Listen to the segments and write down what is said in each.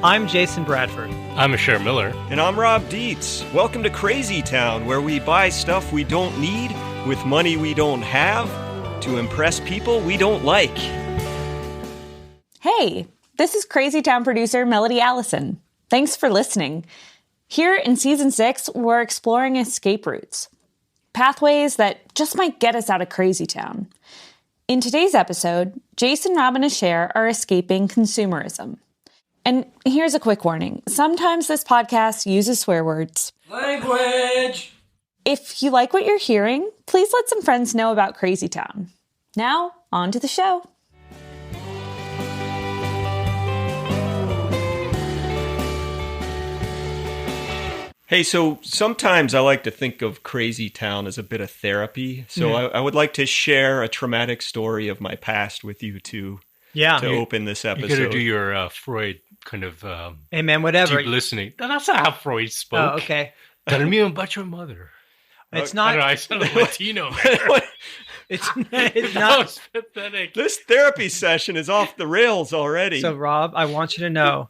I'm Jason Bradford. I'm Asher Miller. And I'm Rob Dietz. Welcome to Crazy Town, where we buy stuff we don't need with money we don't have to impress people we don't like. Hey, this is Crazy Town producer Melody Allison. Thanks for listening. Here in Season 6, we're exploring escape routes. Pathways that just might get us out of Crazy Town. In today's episode, Jason, Rob, and Asher are escaping consumerism. And here's a quick warning. Sometimes this podcast uses swear words. Language! If you like what you're hearing, please let some friends know about Crazy Town. Now, on to the show. Hey, so sometimes I like to think of Crazy Town as a bit of therapy. So I would like to share a traumatic story of my past with you two to open this episode. You got to do your Freud kind of hey, man, whatever. deep listening. That's not how Freud spoke. Oh, okay. Tell me about your mother. It's I not. don't know, I sound like Latino, man. It's That not. was pathetic. This therapy session is off the rails already. So, Rob, I want you to know,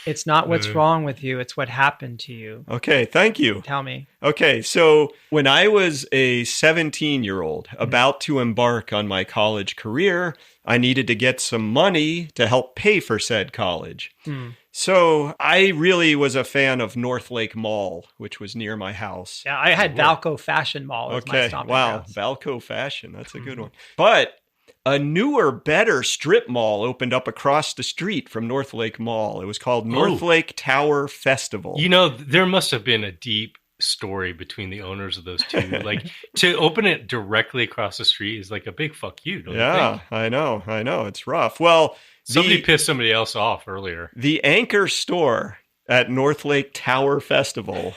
it's not what's wrong with you. It's what happened to you. Okay, thank you. Tell me. Okay, so when I was a 17-year-old about to embark on my college career, I needed to get some money to help pay for said college. So I really was a fan of North Lake Mall, which was near my house. Yeah, I had Valco Fashion Mall as my Okay, stomping wow, grounds. Valco Fashion, that's a good one. But a newer, better strip mall opened up across the street from North Lake Mall. It was called North Lake Tower Festival. You know, there must have been a deep story between the owners of those two. Like, to open it directly across the street is like a big fuck you, don't you think? I know. It's rough. Well, Somebody pissed somebody else off earlier. the anchor store at North Lake Tower Festival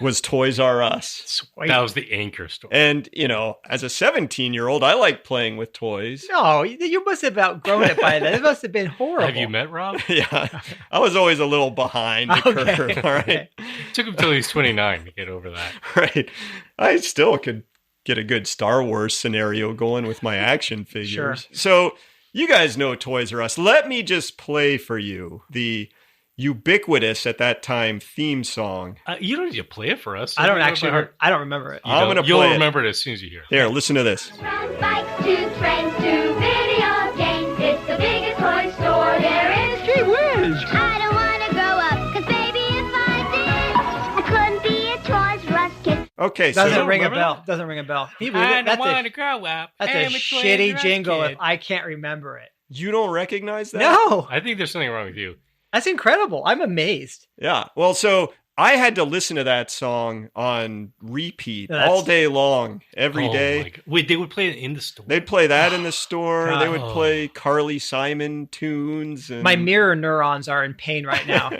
was Toys R Us. Sweet. That was the anchor store. And, you know, as a 17-year-old, I like playing with toys. No, you must have outgrown it by then. It must have been horrible. Have you met Rob? Yeah, I was always a little behind the curve, all right? Took him till he's 29 to get over that. Right. I still could get a good Star Wars scenario going with my action figures. Sure. So you guys know Toys R Us. Let me just play for you the ubiquitous at that time theme song. You don't need to play it for us. I don't remember it. I'm going to You'll play remember it as soon as you hear it. Here, listen to this. From bikes to trains to video games, it's the biggest toy store there is. Gee whiz! I don't want to grow up, 'cause baby, if I did, I couldn't be a Toys R Us kid. Okay, so Doesn't ring a remember bell. Doesn't ring a bell. I don't want to grow up. That's I'm a Toys shitty R Us jingle kid. if I can't remember it. you don't recognize that? No, I think there's something wrong with you. that's incredible. I'm amazed. Yeah. Well, so I had to listen to that song on repeat That's- all day long, every Oh day. my God. Wait, they would play it in the store? They'd play that in the store. God. They would play Carly Simon tunes. And... My mirror neurons are in pain right now.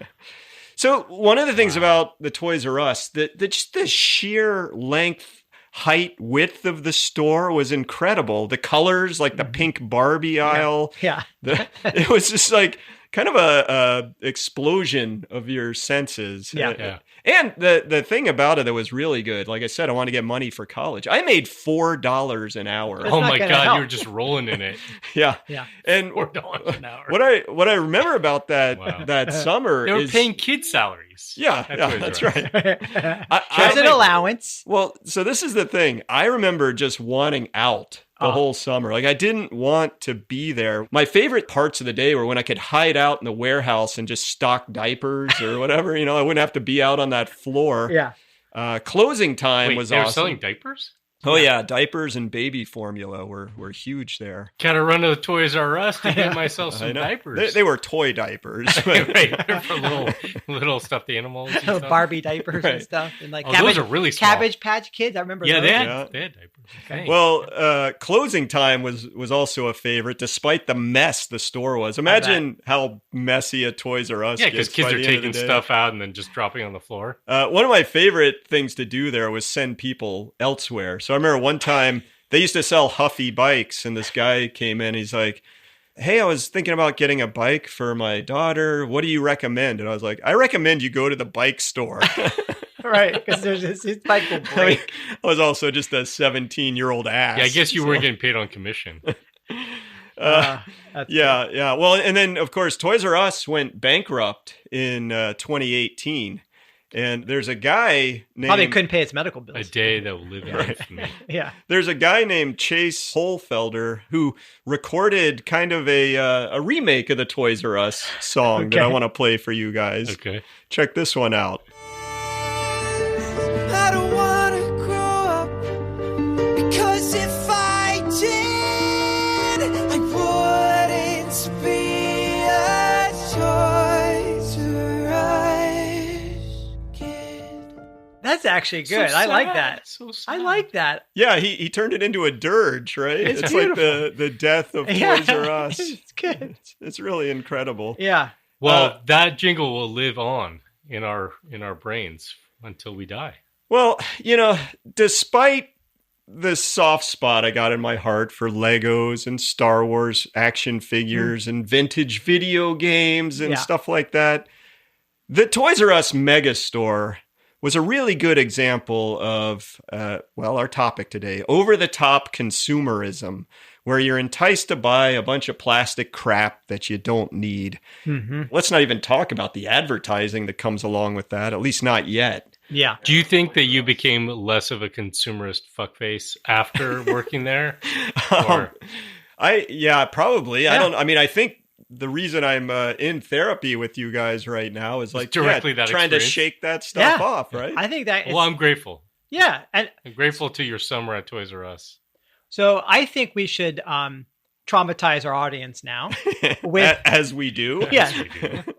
So one of the things about the Toys R Us, just the sheer length, height, width of the store was incredible. The colors, like the pink Barbie aisle. Yeah. It was just like kind of a explosion of your senses. Yeah. Yeah. And the thing about it that was really good, like I said, I want to get money for college. I made $4 an hour. That's Oh not my gonna God, help. you were just rolling in it. Yeah. Yeah. And $4 an hour. what I remember about that Wow. that summer They were is paying kid salaries. Yeah, Toys that's R Us. right. There's an allowance. Well, so this is the thing. I remember just wanting out the whole summer. Like, I didn't want to be there. My favorite parts of the day were when I could hide out in the warehouse and just stock diapers or whatever. You know, I wouldn't have to be out on that floor. Yeah. Closing time Wait, was they were awesome. selling diapers? Oh, yeah. Diapers and baby formula were huge there. Gotta run to the Toys R Us to get myself I some know. diapers. They were toy diapers. right, they're for little stuffed animals. And Little stuff. Barbie diapers and Right. stuff. And like Oh, those are really small. Cabbage Patch Kids. I remember Yeah, those. they had Yeah. diapers. Okay. Well, closing time was also a favorite, despite the mess the store was. Imagine how messy a Toys R Us yeah, because gets kids by are the end of taking the day. stuff out and then just dropping on the floor. One of my favorite things to do there was send people elsewhere. So I remember one time they used to sell Huffy bikes, and this guy came in. He's like, "Hey, I was thinking about getting a bike for my daughter. What do you recommend?" And I was like, "I recommend you go to the bike store." Right, because there's this bike will I mean, break. I was also just a 17-year-old ass. Yeah, I guess you so- weren't getting paid on commission. That's Yeah, yeah. Well, and then, of course, Toys R Us went bankrupt in 2018. And there's a guy named... Probably couldn't pay its medical bills. A day that will live in infamy. Yeah. There's a guy named Chase Holfelder who recorded kind of a remake of the Toys R Us song that I want to play for you guys. Okay. Check this one out. I don't want to grow up, because if I did, I wouldn't be a Toys R Us kid. That's actually good. I like that. So sad. I like that. Yeah, he turned it into a dirge, right? It's like beautiful. the death of Yeah. Toys R Us. It's good. It's really incredible. Yeah. Well, that jingle will live on in our brains until we die. Well, despite the soft spot I got in my heart for Legos and Star Wars action figures and vintage video games and stuff like that, the Toys R Us megastore was a really good example of, our topic today, over-the-top consumerism, where you're enticed to buy a bunch of plastic crap that you don't need. Mm-hmm. Let's not even talk about the advertising that comes along with that, at least not yet. Yeah. Do you think that you became less of a consumerist fuckface after working there? Or... Probably. Yeah. I think the reason I'm in therapy with you guys right now is like directly that trying to experience. shake that stuff Yeah. off, right? I think that. Well, I'm grateful. Yeah. And I'm grateful to your summer at Toys R Us. so I think we should traumatize our audience now with As we do. yeah,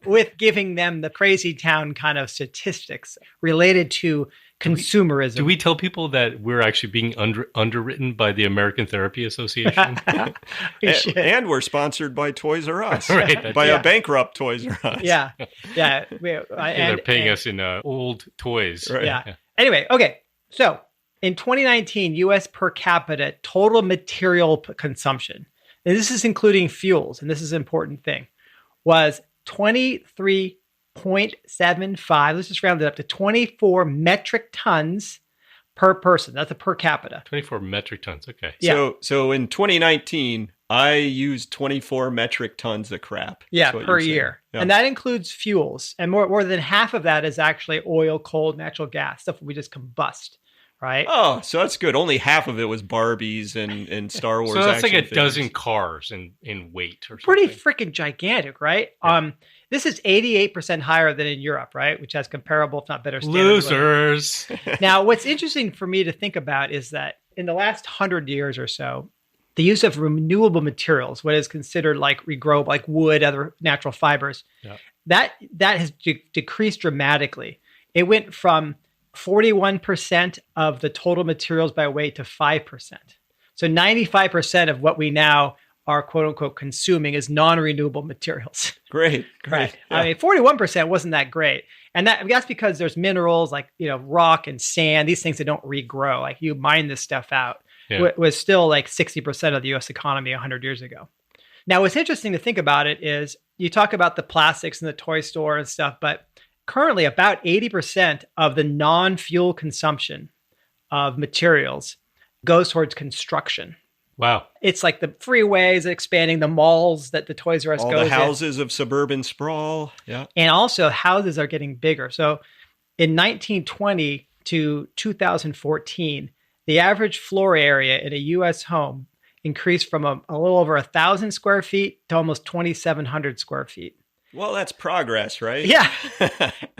with giving them the crazy town kind of statistics related to consumerism. Do we tell people that we're actually being underwritten by the American Therapy Association? We should. And we're sponsored by Toys R Us. Right, by yeah. a bankrupt Toys R Us. Yeah. Yeah. And they're paying us in old toys. Right. Yeah. Anyway, okay. So in 2019, U.S. per capita total material consumption, and this is including fuels, and this is an important thing, was 23.75. Let's just round it up to 24 metric tons per person. That's a per capita. 24 metric tons. Okay. Yeah. So in 2019, I used 24 metric tons of crap. Yeah, That's what per you're saying. year. Yeah. And that includes fuels. And more than half of that is actually oil, coal, natural gas, stuff we just combust, right? Oh, so that's good. Only half of it was Barbies and Star Wars. So that's like a action dozen figures. cars in weight or something. Pretty freaking gigantic, right? Yeah. This is 88% higher than in Europe, right? Which has comparable, if not better, standard of living. Losers. Now, what's interesting for me to think about is that in the last 100 years or so, the use of renewable materials, what is considered like regrow, like wood, other natural fibers, that has decreased dramatically. It went from 41% of the total materials by weight to 5%. So 95% of what we now are quote unquote consuming is non-renewable materials. Great. Right. Yeah. I mean, 41% wasn't that great. And that's because there's minerals like, rock and sand, these things that don't regrow. Like you mine this stuff out. Yeah. Was still like 60% of the US economy 100 years ago. Now, what's interesting to think about it is you talk about the plastics in the toy store and stuff, but currently about 80% of the non-fuel consumption of materials goes towards construction. Wow. It's like the freeways expanding, the malls that the Toys R Us All goes the houses of suburban sprawl. Yeah. and also houses are getting bigger. So in 1920 to 2014, the average floor area in a U.S. home increased from a little over 1,000 square feet to almost 2,700 square feet. Well, that's progress, right? Yeah.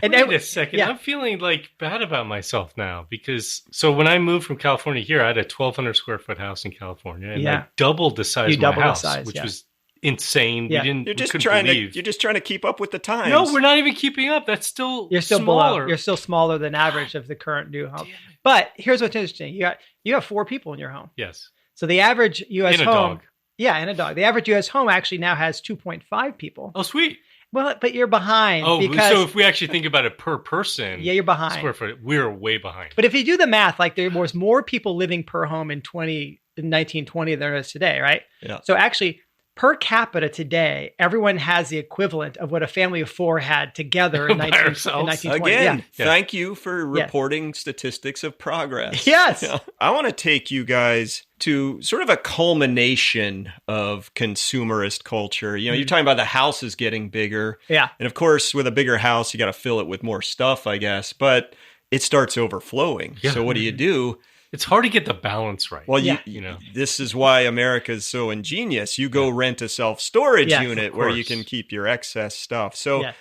And Wait a second. yeah. I'm feeling like bad about myself now because when I moved from California here, I had a 1,200 square foot house in California and I doubled the size You of my doubled the house, size, which yeah. was insane. Yeah. You're We just couldn't believe. you're just trying to keep up with the times. No, we're not even keeping up. That's still You're still smaller. below. You're still smaller than average of the current new home. But here's what's interesting. You have 4 people in your home. Yes. So the average U.S. And a home. dog. Yeah, and a dog. The average U.S. home actually now has 2.5 people. Oh, sweet. Well, but you're behind. Oh, because, so if we actually think about it per person, yeah, you're behind. square foot, we're way behind. But if you do the math, like there was more people living per home in 1920 than there is today, right? Yeah. So actually, per capita today, everyone has the equivalent of what a family of 4 had together in, By 1920. Again, Yeah. thank you for reporting statistics of progress. Yes. Yeah. I want to take you guys to sort of a culmination of consumerist culture. You know, you're talking about the houses getting bigger. Yeah. And of course, with a bigger house, you got to fill it with more stuff, I guess. But it starts overflowing. Yeah. So what do? It's hard to get the balance right. Well, Yeah. you know, this is why America is so ingenious. You go rent a self-storage Yes, unit of where you course. can keep your excess stuff. So Yeah.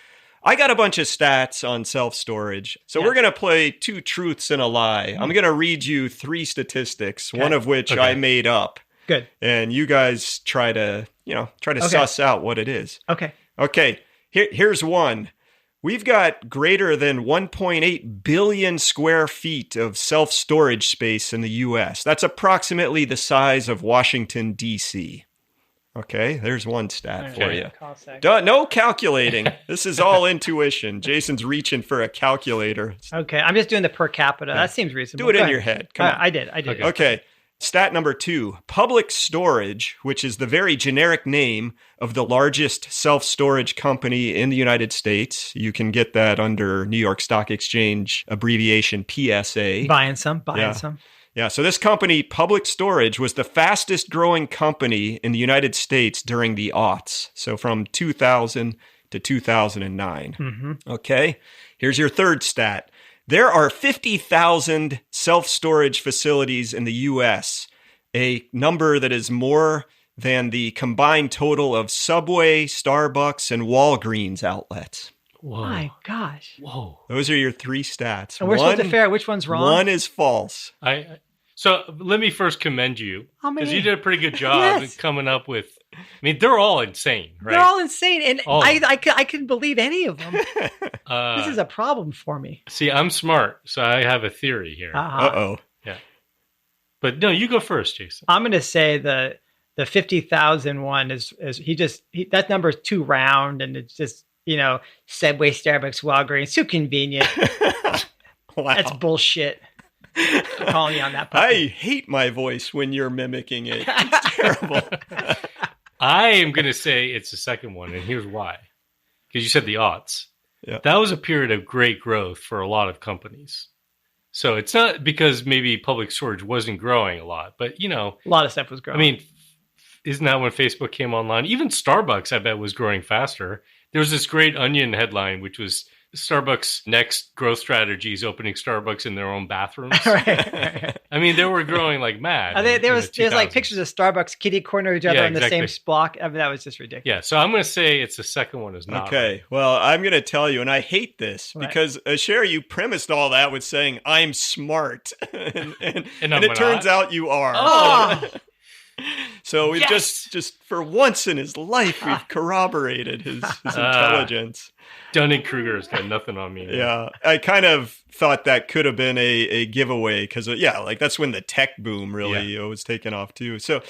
I got a bunch of stats on self-storage. So Yeah. we're going to play 2 truths and a lie. I'm going to read you 3 statistics, one of which I made up. Good. And you guys try to suss out what it is. Okay. Okay, here's one. We've got greater than 1.8 billion square feet of self-storage space in the U.S. That's approximately the size of Washington, D.C. Okay, there's one stat for you. No calculating. This is all intuition. Jason's reaching for a calculator. Okay. I'm just doing the per capita. That seems reasonable. Do it Go in ahead. your head. Come on. I did. Okay. Stat number 2, public storage, which is the very generic name of the largest self-storage company in the United States. You can get that under New York Stock Exchange abbreviation PSA. Buying some. Yeah, so this company, Public Storage, was the fastest growing company in the United States during the aughts. So from 2000 to 2009. Mm-hmm. Okay, here's your third stat. There are 50,000 self-storage facilities in the U.S., a number that is more than the combined total of Subway, Starbucks, and Walgreens outlets. Whoa. My gosh. Whoa. Those are your 3 stats. And we're supposed to figure out which one's wrong. One is false. So let me first commend you, How many? because you did a pretty good job Yes. coming up with. I mean, they're all insane, right? They're all insane. And All of them. I couldn't believe any of them. This is a problem for me. See, I'm smart, so I have a theory here. Uh-huh. Uh-oh. But no, you go first, Jason. I'm going to say the 50,000 one is that number is too round, and it's just, Subway, Starbucks, Walgreens, too convenient. Wow. That's bullshit. I'm calling you on that. I puppy. hate my voice when you're mimicking it. It's terrible. I am going to say it's the second one, and here's why. Because you said the aughts. Yeah. That was a period of great growth for a lot of companies. So it's not because maybe public storage wasn't growing a lot, but, A lot of stuff was growing. I mean, isn't that when Facebook came online? Even Starbucks, I bet, was growing faster. There was this great Onion headline, which was Starbucks' next growth strategy is opening Starbucks in their own bathrooms. right. I mean, they were growing like mad. There's like pictures of Starbucks kitty corner each other Yeah, in the exactly. same block. I mean, that was just ridiculous. Yeah, so I'm going to say it's the second one is not. Okay, well, I'm going to tell you, and I hate this Right. because, Cher, you premised all that with saying, I'm smart. and I'm it turns not. out you are. Oh, So we've Yes! just for once in his life, we've corroborated his intelligence. Dunning-Kruger has got nothing on me. Yeah, I kind of thought that could have been a giveaway because, like that's when the tech boom really was taking off too. So,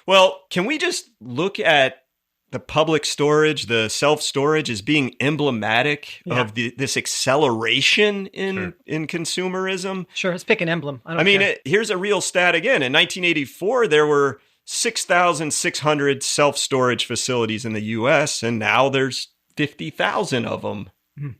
well, can we just look at the public storage, the self-storage as being emblematic of this acceleration in consumerism? sure. Let's pick an emblem. I mean, care. here's a real stat again. In 1984, there were 6,600 self-storage facilities in the U.S., and now there's 50,000 of them.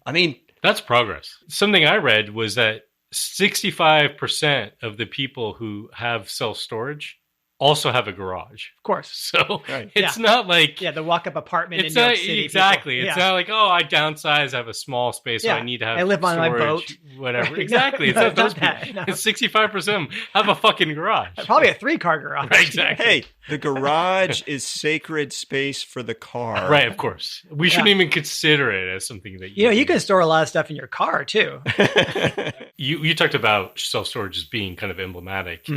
I mean, That's progress. Something I read was that 65% of the people who have self-storage also have a garage. Of course. So Right. it's not like... The walk-up apartment It's in New not York City. exactly. people. It's not like, oh, I downsize, I have a small space, so Yeah. I need to have I live on my storage, whatever. Right. Exactly. It's No, not those it's not people. that. No. It's 65% of them have a fucking garage. Probably a 3-car garage. Right, exactly. hey, the garage is sacred space for the car. Right, of course. We shouldn't even consider it as something that You can store a lot of stuff in your car too. You talked about self-storage as being kind of emblematic.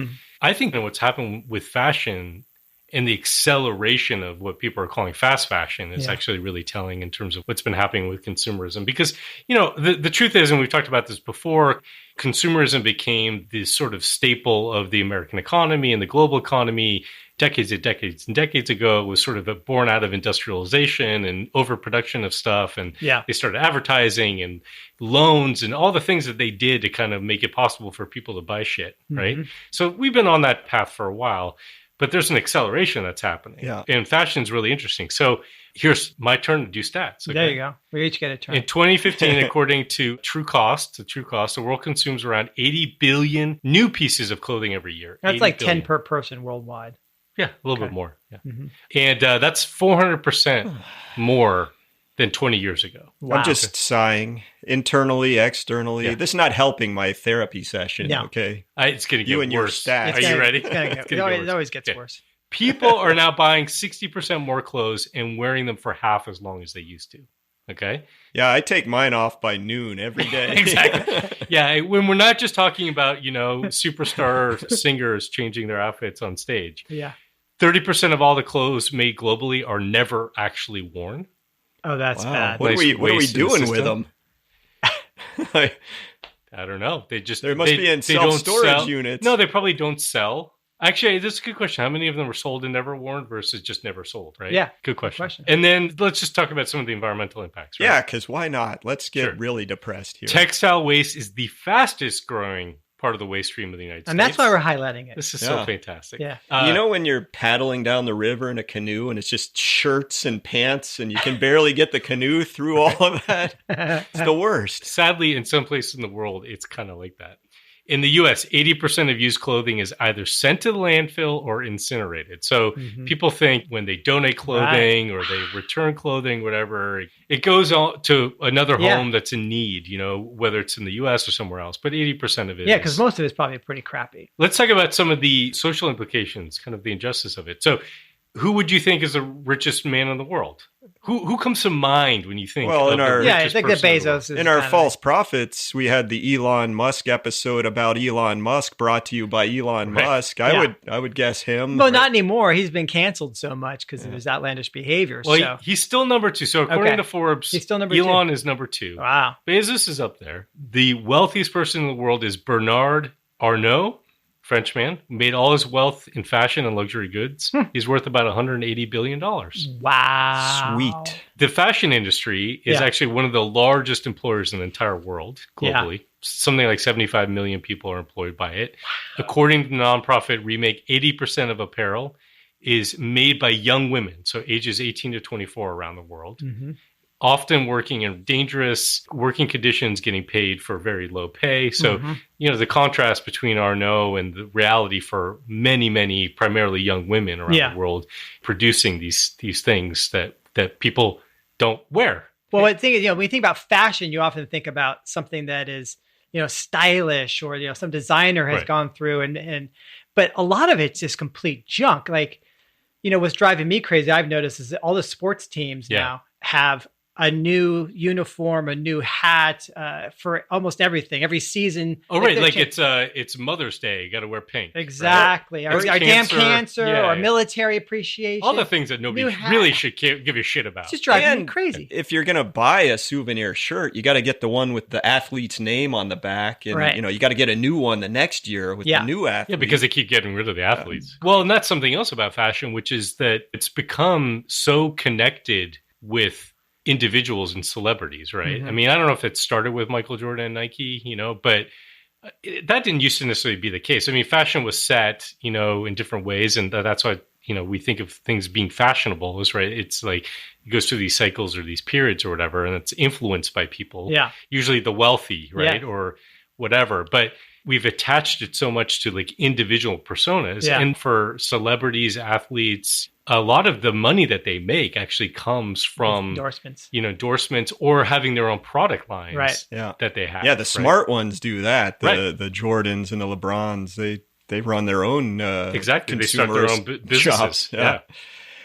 I think that what's happened with fashion and the acceleration of what people are calling fast fashion is actually really telling in terms of what's been happening with consumerism. Because, the truth is, and we've talked about this before, consumerism became this sort of staple of the American economy and the global economy decades and decades and decades ago. It was sort of born out of industrialization and overproduction of stuff. And they started advertising and loans and all the things that they did to kind of make it possible for people to buy shit, right? So we've been on that path for a while. But there's an acceleration that's happening. Yeah. And fashion is really interesting. So here's my turn to do stats. There you go. We each get a turn. In 2015, according to True Cost, the world consumes around 80 billion new pieces of clothing every year. That's like 10 billion. per person worldwide. Yeah, a little bit more. Yeah. And that's 400% more than 20 years ago. Wow. I'm just sighing internally, externally. Yeah. This is not helping my therapy session. No. Okay. It's going to get You and your worse. stats. Are you ready? It always gets worse. People are now buying 60% more clothes and wearing them for half as long as they used to. Okay? Yeah, I take mine off by noon every day. Exactly. Yeah, when we're not just talking about, superstar singers changing their outfits on stage. Yeah. 30% of all the clothes made globally are never actually worn. Oh, that's Wow. bad. What are we waste in the doing with system. them? I don't know. There must be in they don't self-storage sell- units. No, they probably don't sell. Actually, this is a good question. How many of them were sold and never worn versus just never sold, right? Yeah. Good question. And then let's just talk about some of the environmental impacts, right? Yeah, because why not? Let's get Sure. really depressed here. Textile waste is the fastest growing part of the waste stream of the United States. And that's why we're highlighting it. This is Yeah. so fantastic. Yeah. You know when you're paddling down the river in a canoe and it's just shirts and pants and you can barely get the canoe through all of that? It's the worst. Sadly, in some places in the world, it's kind of like that. In the U.S., 80% of used clothing is either sent to the landfill or incinerated. So people think when they donate clothing or they return clothing, whatever, it goes on to another home that's in need, whether it's in the U.S. or somewhere else. But 80% of it Yeah, because most of it's probably pretty crappy. Let's talk about some of the social implications, kind of the injustice of it. So who would you think is the richest man in the world? Who comes to mind when you think Well, of in our- the Yeah, I richest think that person in the world? Bezos is In our kind of False Prophets, we had the Elon Musk episode about Elon Musk brought to you by Elon Right. Musk. I would guess him. Well, not anymore. He's been canceled so much because of his outlandish behavior. Well, so. he's still number 2. So according Okay. to Forbes, He's still number Elon is number 2. Wow. Bezos is up there. The wealthiest person in the world is Bernard Arnault, Frenchman, made all his wealth in fashion and luxury goods. He's worth about $180 billion. Wow. Sweet. The fashion industry is actually one of the largest employers in the entire world globally. Something like 75 million people are employed by it. According to the nonprofit Remake, 80% of apparel is made by young women, so ages 18 to 24 around the world. Often working in dangerous working conditions, getting paid for very low pay. So, the contrast between Arnault and the reality for many, many primarily young women around the world producing these things that people don't wear. Well, I think, when you think about fashion, you often think about something that is, stylish or, some designer has gone through but a lot of it's just complete junk. Like, what's driving me crazy, I've noticed, is that all the sports teams now have a new uniform, a new hat for almost everything. Every season. Oh, right. Like it's Mother's Day. You got to wear pink. Exactly. Right? Our damn cancer or military appreciation. All the things that nobody really should give a shit about. It's just driving me crazy. If you're going to buy a souvenir shirt, you got to get the one with the athlete's name on the back. And, you got to get a new one the next year with the new athlete. Yeah, because they keep getting rid of the athletes. Well, and that's something else about fashion, which is that it's become so connected with individuals and celebrities, right? I mean, I don't know if it started with Michael Jordan and Nike, but that didn't used to necessarily be the case. I mean, fashion was set, in different ways, and that's why, we think of things being fashionable is right. It's like it goes through these cycles or these periods or whatever, and it's influenced by people, usually the wealthy, right, or whatever. But we've attached it so much to like individual personas, and for celebrities, athletes, a lot of the money that they make actually comes from endorsements or having their own product lines that they have. Yeah, the smart ones do that. The Jordans and the LeBrons, they run their own exactly. They start their own businesses. Shops. Yeah.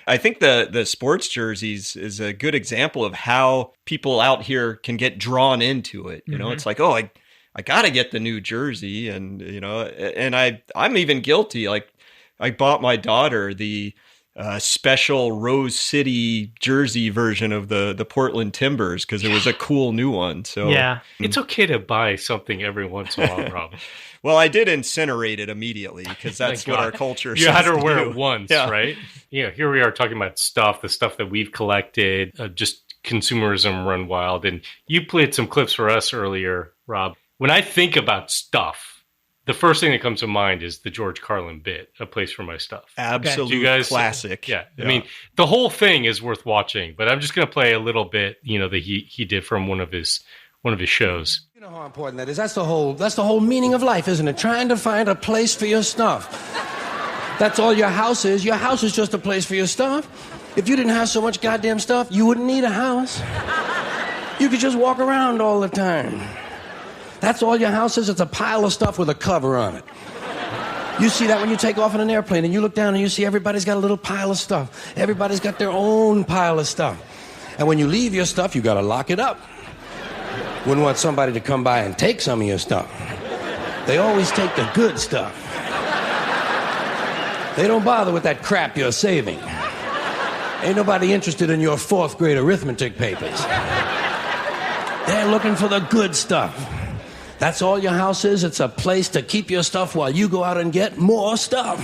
I think the sports jerseys is a good example of how people out here can get drawn into it. It's like, oh, I got to get the new jersey, and and I'm even guilty. Like I bought my daughter the special Rose City jersey version of the Portland Timbers because it was a cool new one. So it's okay to buy something every once in a while, Rob. Well, I did incinerate it immediately because that's what our culture says. You had to wear do. it once, right? Here we are talking about the stuff that we've collected, just consumerism run wild. And you played some clips for us earlier, Rob. When I think about stuff the first thing that comes to mind is the George Carlin bit, A Place for My Stuff. Absolute You guys, classic. Yeah. I mean, the whole thing is worth watching, but I'm just going to play a little bit, that he did from one of his shows. You know how important that is. That's the whole meaning of life, isn't it? Trying to find a place for your stuff. That's all your house is. Your house is just a place for your stuff. If you didn't have so much goddamn stuff, you wouldn't need a house. You could just walk around all the time. That's all your house is. It's a pile of stuff with a cover on it. You see that when you take off in an airplane and you look down and you see everybody's got a little pile of stuff. Everybody's got their own pile of stuff. And when you leave your stuff, you got to lock it up. Wouldn't want somebody to come by and take some of your stuff. They always take the good stuff. They don't bother with that crap you're saving. Ain't nobody interested in your 4th grade arithmetic papers. They're looking for the good stuff. That's all your house is. It's a place to keep your stuff while you go out and get more stuff.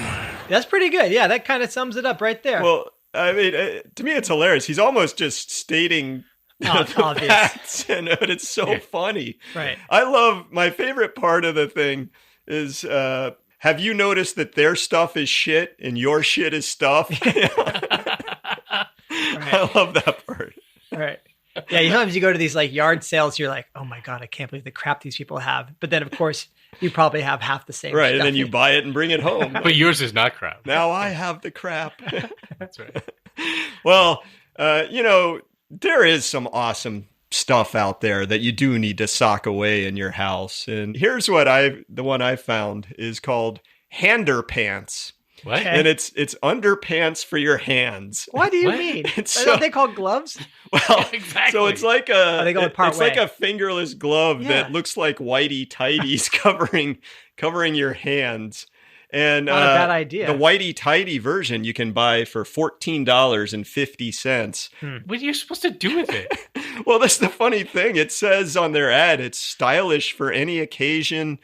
That's pretty good. Yeah, that kind of sums it up right there. Well, I mean, to me, it's hilarious. He's almost just stating it's obvious. facts, but it's so funny. Right. I love, my favorite part of the thing is, have you noticed that their stuff is shit and your shit is stuff? I love that part. Right. Yeah, sometimes you go to these like yard sales, you're like, oh my God, I can't believe the crap these people have. But then, of course, you probably have half the same Right, stuff. and then you buy it and bring it home. But yours is not crap. Now I have the crap. That's right. Well, there is some awesome stuff out there that you do need to sock away in your house. And here's what the one I found is called hander pants. What? And it's underpants for your hands. What do you mean? Is that they call gloves? Well, Exactly. so it's like a they go part it's like way. a fingerless glove that looks like whitey tighties covering your hands. And Not a bad idea. The whitey tighty version you can buy for $14.50. What are you supposed to do with it? Well, that's the funny thing. It says on their ad, it's stylish for any occasion.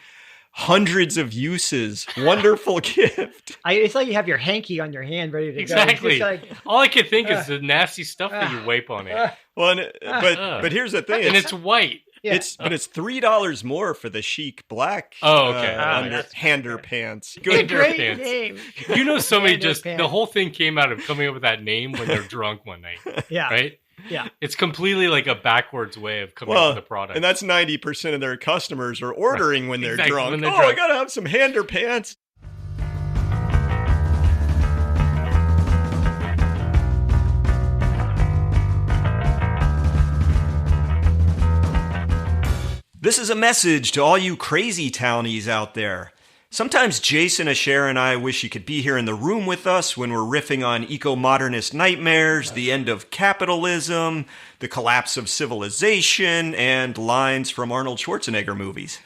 Hundreds of uses. Wonderful gift. It's like you have your hanky on your hand ready to Exactly. go. It's just like, All I can think is the nasty stuff that you wipe on it. Well, but here's the thing. And it's white. yeah. It's $3 more for the chic black. Oh, okay. Hander pants. Good, Good. great pants. name. Somebody Hander just, pants. the whole thing came out of coming up with that name when they're drunk one night. Yeah. Right? Yeah. It's completely like a backwards way of coming up with the product. And that's 90% of their customers are ordering when they're Exactly, drunk. when they're I drunk. gotta have some hander pants. This is a message to all you crazy townies out there. Sometimes Jason, Asher, and I wish you could be here in the room with us when we're riffing on eco-modernist nightmares, the end of capitalism, the collapse of civilization, and lines from Arnold Schwarzenegger movies.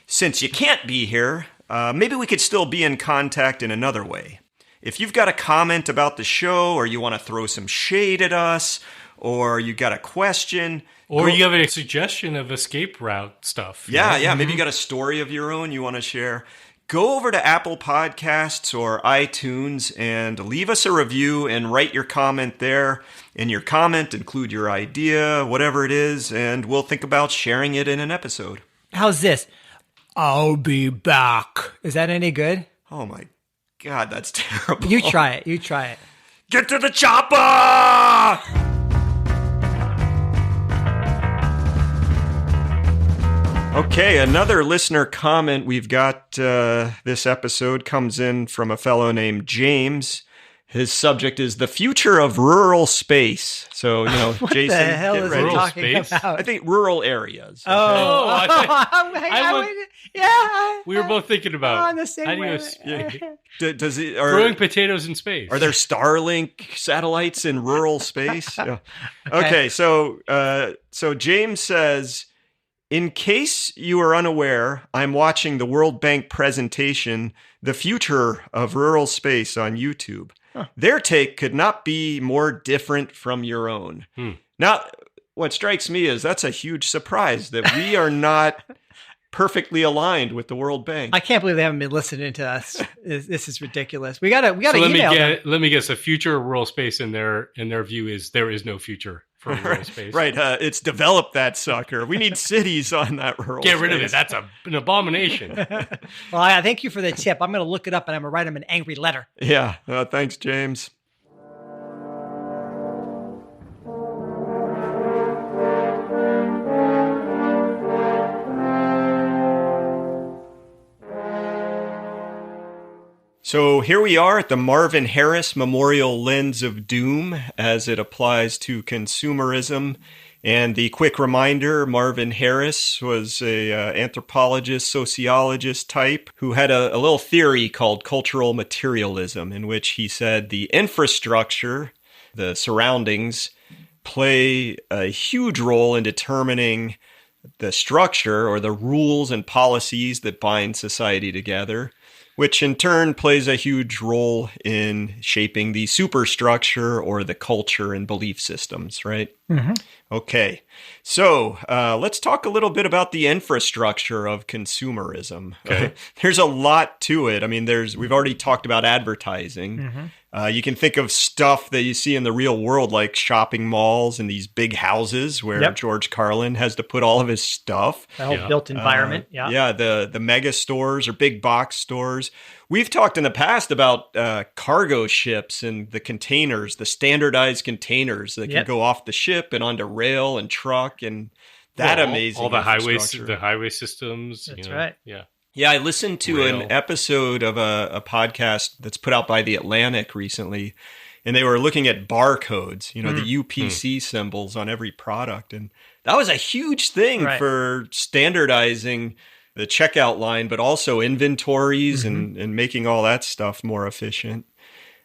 Since you can't be here, maybe we could still be in contact in another way. If you've got a comment about the show, or you want to throw some shade at us, or you got a question... Or you have a suggestion of escape route stuff. Yeah. Maybe you got a story of your own you want to share. Go over to Apple Podcasts or iTunes and leave us a review and write your comment there. In your comment, include your idea, whatever it is, and we'll think about sharing it in an episode. How's this? I'll be back. Is that any good? Oh my God, that's terrible. You try it. You try it. Get to the chopper! Okay, another listener comment we've got this episode comes in from a fellow named James. His subject is the future of rural space. So, What Jason, the hell get is ready. he talking Space? about? I think rural areas. okay? We were both thinking about on the same how do you way. Does it growing potatoes in space? Are there Starlink satellites in rural space? Yeah. Okay, so James says, in case you are unaware, I'm watching the World Bank presentation, The Future of Rural Space, on YouTube. Huh. Their take could not be more different from your own. Now, what strikes me is that's a huge surprise that we are not perfectly aligned with the World Bank. I can't believe they haven't been listening to us. This is ridiculous. We gotta So email them. let me guess. The future of rural space in their view is there is no future. for rural space. Right. It's develop that sucker. We need cities on that rural Get rid of space. it. That's an abomination. Well, I thank you for the tip. I'm going to look it up and I'm going to write him an angry letter. Yeah. Thanks, James. So here we are at the Marvin Harris Memorial Lens of Doom as it applies to consumerism. And the quick reminder, Marvin Harris was a anthropologist, sociologist type who had a little theory called cultural materialism, in which he said the infrastructure, the surroundings, play a huge role in determining the structure or the rules and policies that bind society together, which in turn plays a huge role in shaping the superstructure or the culture and belief systems, right? Mm-hmm. Okay, so let's talk a little bit about the infrastructure of consumerism. Okay. There's a lot to it. I mean, we've already talked about advertising. Mm-hmm. You can think of stuff that you see in the real world, like shopping malls and these big houses where George Carlin has to put all of his stuff. The whole built environment. Yeah, the mega stores or big box stores. We've talked in the past about cargo ships and the containers, the standardized containers that can go off the ship and onto rail and truck and that amazing all the infrastructure. highway systems. That's right. Yeah. Yeah, I listened to an episode of a podcast that's put out by The Atlantic recently, and they were looking at barcodes, the UPC symbols on every product. And that was a huge thing for standardizing the checkout line, but also inventories and making all that stuff more efficient.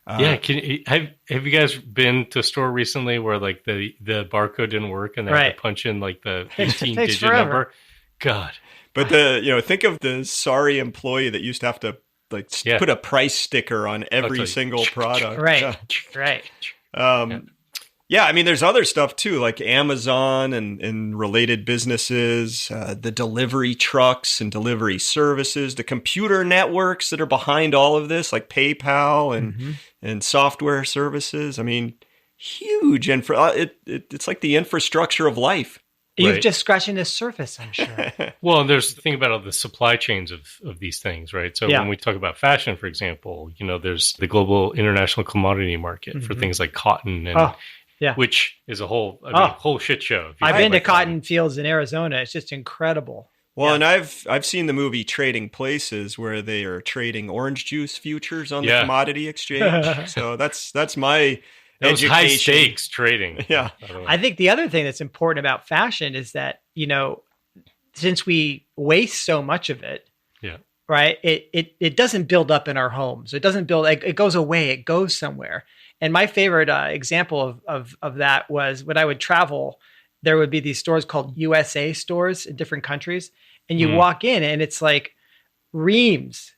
Have you guys been to a store recently where like the barcode didn't work and they had to punch in like the 18-digit number? God. But think of the sorry employee that used to have to put a price sticker on every single product. Right. Right. Yeah, I mean, there's other stuff too, like Amazon and related businesses, the delivery trucks and delivery services, the computer networks that are behind all of this, like PayPal and software services. I mean, huge. And it's like the infrastructure of life. You're just scratching the surface, I'm sure. Well, and there's the thing about all the supply chains of these things, right? So when we talk about fashion, for example, there's the global international commodity market for things like cotton and which is a whole shit show. I've been to cotton fields in Arizona. It's just incredible. Well, and I've seen the movie Trading Places where they are trading orange juice futures on the commodity exchange. So that's my those education. High stakes trading. Yeah. I think the other thing that's important about fashion is that, since we waste so much of it, right, it doesn't build up in our homes. It doesn't it goes away. It goes somewhere. And my favorite example of that was when I would travel, there would be these stores called USA stores in different countries. And you walk in and it's like reams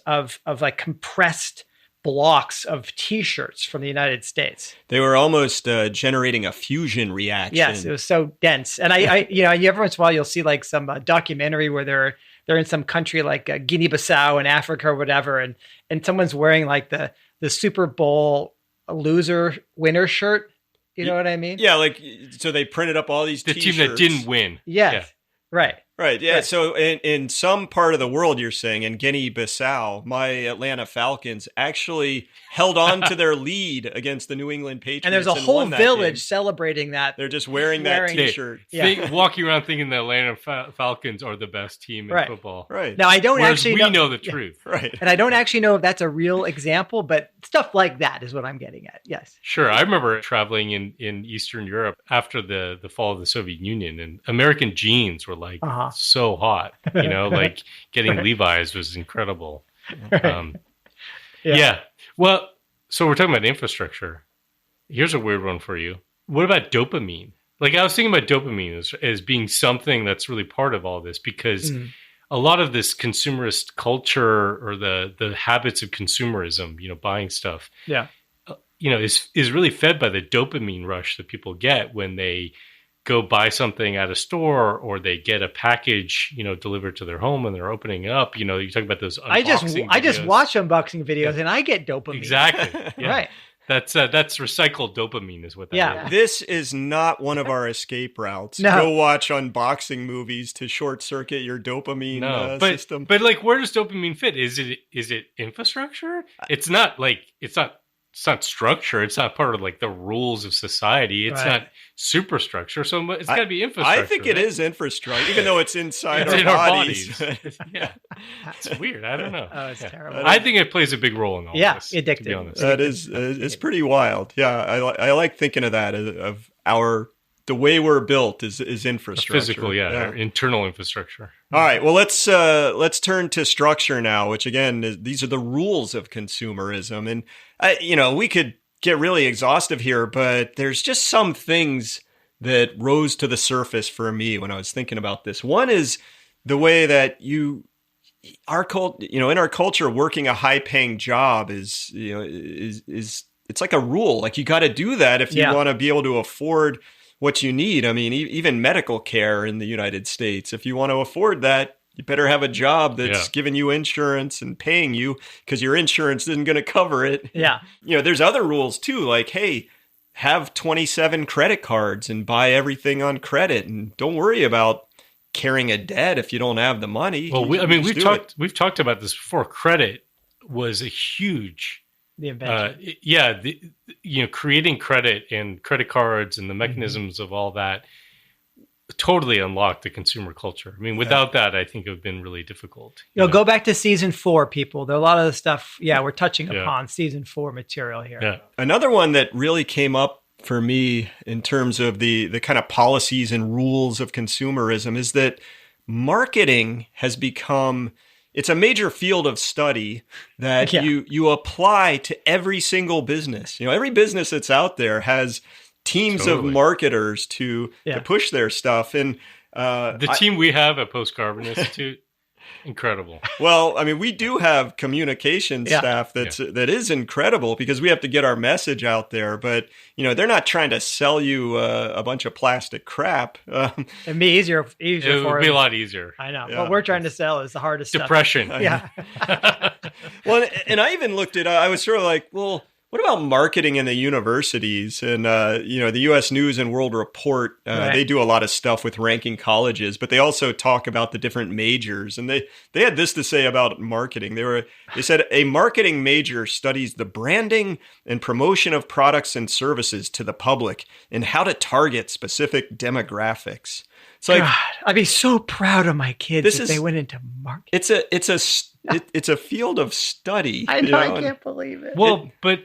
of like compressed blocks of T-shirts from the United States. They were almost generating a fusion reaction. Yes, it was so dense. And I every once in a while you'll see like some documentary where they're in some country like Guinea-Bissau in Africa or whatever, and someone's wearing like the Super Bowl winner shirt. You know what I mean? Yeah, so they printed up all these T-shirts. The team that didn't win. Yes. Yeah. Right. Right. Yeah. Right. So in some part of the world, you're saying in Guinea-Bissau, my Atlanta Falcons actually held on to their lead against the New England Patriots. And there's a whole village celebrating that. They're just wearing that T-shirt. Walking around thinking the Atlanta Falcons are the best team in football. Right. Now, I don't actually know the truth. Right. And I don't actually know if that's a real example, but stuff like that is what I'm getting at. Yes. Sure. I remember traveling in Eastern Europe after the fall of the Soviet Union, and American jeans were like so hot, like getting Levi's was incredible. Well, so we're talking about infrastructure. Here's a weird one for you. What about dopamine? Like I was thinking about dopamine as being something that's really part of all this, because a lot of this consumerist culture or the habits of consumerism, buying stuff, is really fed by the dopamine rush that people get when they go buy something at a store or they get a package, delivered to their home and they're opening it up. You talk about those unboxing videos. I just watch unboxing videos and I get dopamine. Exactly. Yeah. Right. That's recycled dopamine is what that Yeah. is. This is not one of our escape routes. No. Go watch unboxing movies to short circuit your dopamine system. But like, where does dopamine fit? Is it infrastructure? It's not structure. It's not part of like the rules of society. It's not superstructure. So it's got to be infrastructure. I think it is infrastructure, even though it's inside It's our in bodies. Yeah, it's weird. I don't know. Oh, it's terrible. I think it plays a big role in all this. Addictive. To be honest. That is, it's pretty wild. Yeah, I like thinking of that, of the way we're built is infrastructure. Physical, our internal infrastructure. All right, well, let's turn to structure now, which again, these are the rules of consumerism. And, we could get really exhaustive here, but there's just some things that rose to the surface for me when I was thinking about this. One is the way that in our culture, working a high-paying job is it's like a rule. Like you got to do that if you want to be able to afford what you need. I mean, even medical care in the United States, if you want to afford that, you better have a job that's giving you insurance and paying you, because your insurance isn't going to cover it. Yeah. There's other rules too, like, hey, have 27 credit cards and buy everything on credit, and don't worry about carrying a debt if you don't have the money. Well, we've talked about this before. Credit was a huge the invention. Creating credit and credit cards and the mechanisms of all that totally unlocked the consumer culture. I mean, without that, I think it would have been really difficult. Go back to season 4, people. There are a lot of the stuff, we're touching upon season 4 material here. Yeah. Another one that really came up for me in terms of the kind of policies and rules of consumerism is that marketing has become... It's a major field of study that you apply to every single business. Every business that's out there has teams of marketers to push their stuff. And the team we have at Post Carbon Institute, incredible. Well, I mean, we do have communication staff that is incredible, because we have to get our message out there. But they're not trying to sell you a bunch of plastic crap. It'd be easier for it would be a lot easier. I know. What we're trying to sell is the hardest Depression. stuff. Yeah. Well, and I even looked at. I was sort of like, well, what about marketing in the universities? And, the U.S. News and World Report, they do a lot of stuff with ranking colleges, but they also talk about the different majors. And they had this to say about marketing. They said a marketing major studies the branding and promotion of products and services to the public and how to target specific demographics. It's like, God, I'd be so proud of my kids if they went into marketing. It's a field of study. I know, I can't believe it. Well, but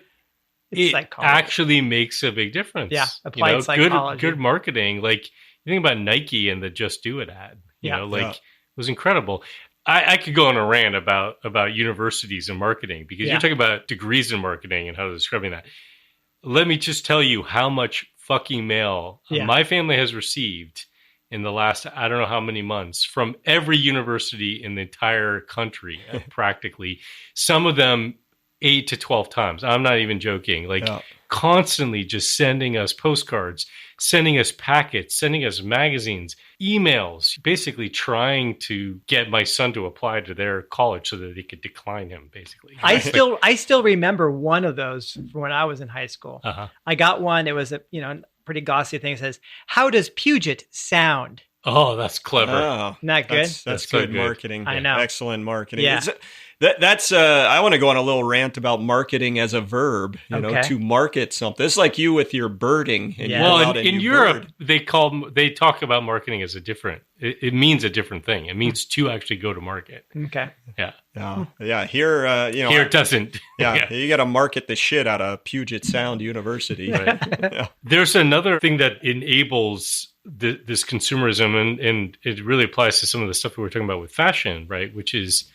it psychology. Actually makes a big difference. Yeah, applied psychology. Good marketing. Like, you think about Nike and the Just Do It ad. It was incredible. I could go on a rant about universities and marketing, because you're talking about degrees in marketing and how they're describing that. Let me just tell you how much fucking mail my family has received in the last, I don't know how many months, from every university in the entire country, practically. Some of them 8 to 12 times. I'm not even joking. Constantly just sending us postcards, sending us packets, sending us magazines, emails, basically trying to get my son to apply to their college so that they could decline him, basically. I still remember one of those from when I was in high school. I got one. It was a pretty glossy thing. It says, "How does Puget sound?" Oh, that's clever. Oh, isn't that good? That's so good marketing. I know. Excellent marketing. Yeah. That's I want to go on a little rant about marketing as a verb, to market something. It's like you with your birding. And well, in Europe, they talk about marketing as it means a different thing. It means to actually go to market. Okay. Yeah. Yeah. Here, here it doesn't. You got to market the shit out of Puget Sound University. Right. There's another thing that enables this consumerism, and it really applies to some of the stuff we were talking about with fashion, right? Which is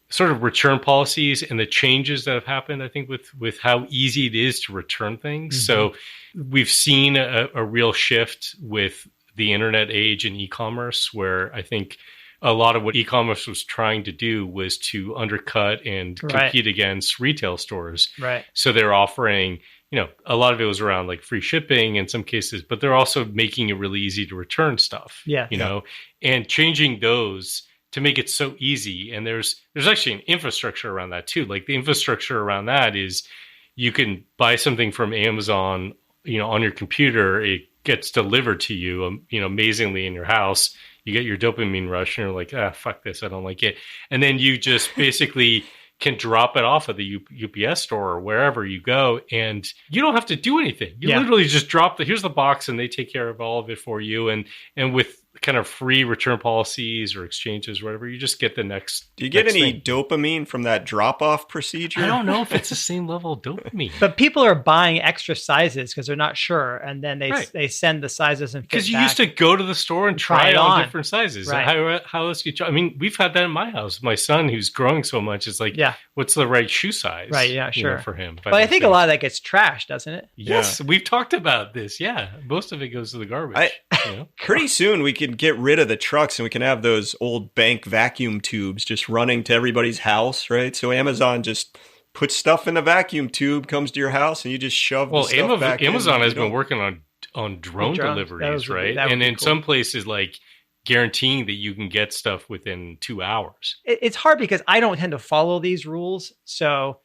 sort of return policies and the changes that have happened, I think, with how easy it is to return things. Mm-hmm. So we've seen a real shift with the internet age and e-commerce, where I think a lot of what e-commerce was trying to do was to undercut and compete against retail stores. Right. So they're offering, a lot of it was around like free shipping in some cases, but they're also making it really easy to return stuff. And changing those to make it so easy. And there's actually an infrastructure around that too. Like the infrastructure around that is you can buy something from Amazon, on your computer. It gets delivered to you, amazingly in your house. You get your dopamine rush and you're like, fuck this, I don't like it. And then you just basically can drop it off at the UPS store or wherever you go, and you don't have to do anything. You literally just drop here's the box, and they take care of all of it for you. And with kind of free return policies or exchanges or whatever, you just get the next. Do you get any dopamine from that drop-off procedure? I don't know if it's the same level of dopamine. But people are buying extra sizes because they're not sure, and then they send the sizes and because you used to go to the store and try it on different sizes. Right. How else you try? I mean, we've had that in my house. My son, who's growing so much, is like, what's the right shoe size? Right. Yeah. Sure. For him. But I think a lot of that gets trashed, doesn't it? Yes, we've talked about this. Yeah, most of it goes to the garbage. Pretty soon we can get rid of the trucks and we can have those old bank vacuum tubes just running to everybody's house, right? So Amazon just puts stuff in the vacuum tube, comes to your house, and you just shove the stuff back in. Amazon has been working on drone deliveries, right? And in some places, like guaranteeing that you can get stuff within 2 hours. It's hard because I don't tend to follow these rules. So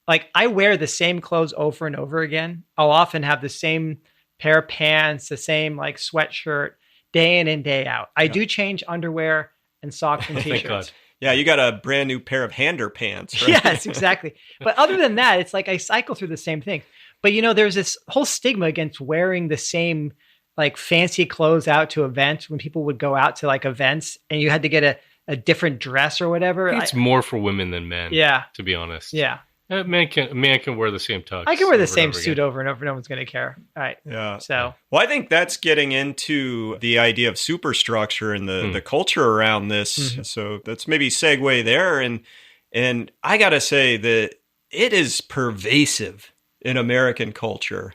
like I wear the same clothes over and over again. I'll often have the same pair of pants, the same like sweatshirt day in and day out. I do change underwear and socks and t-shirts. Yeah, you got a brand new pair of hander pants, right? Yes, exactly. But other than that, it's like I cycle through the same thing. But there's this whole stigma against wearing the same like fancy clothes out to events when people would go out to like events and you had to get a different dress or whatever. I think it's more for women than men. Yeah. To be honest. Yeah. A man can wear the same tux. I can wear the same suit over and over. No one's going to care. All right. Yeah. So. Well, I think that's getting into the idea of superstructure and the culture around this. Mm-hmm. So that's maybe segue there. And I got to say that it is pervasive in American culture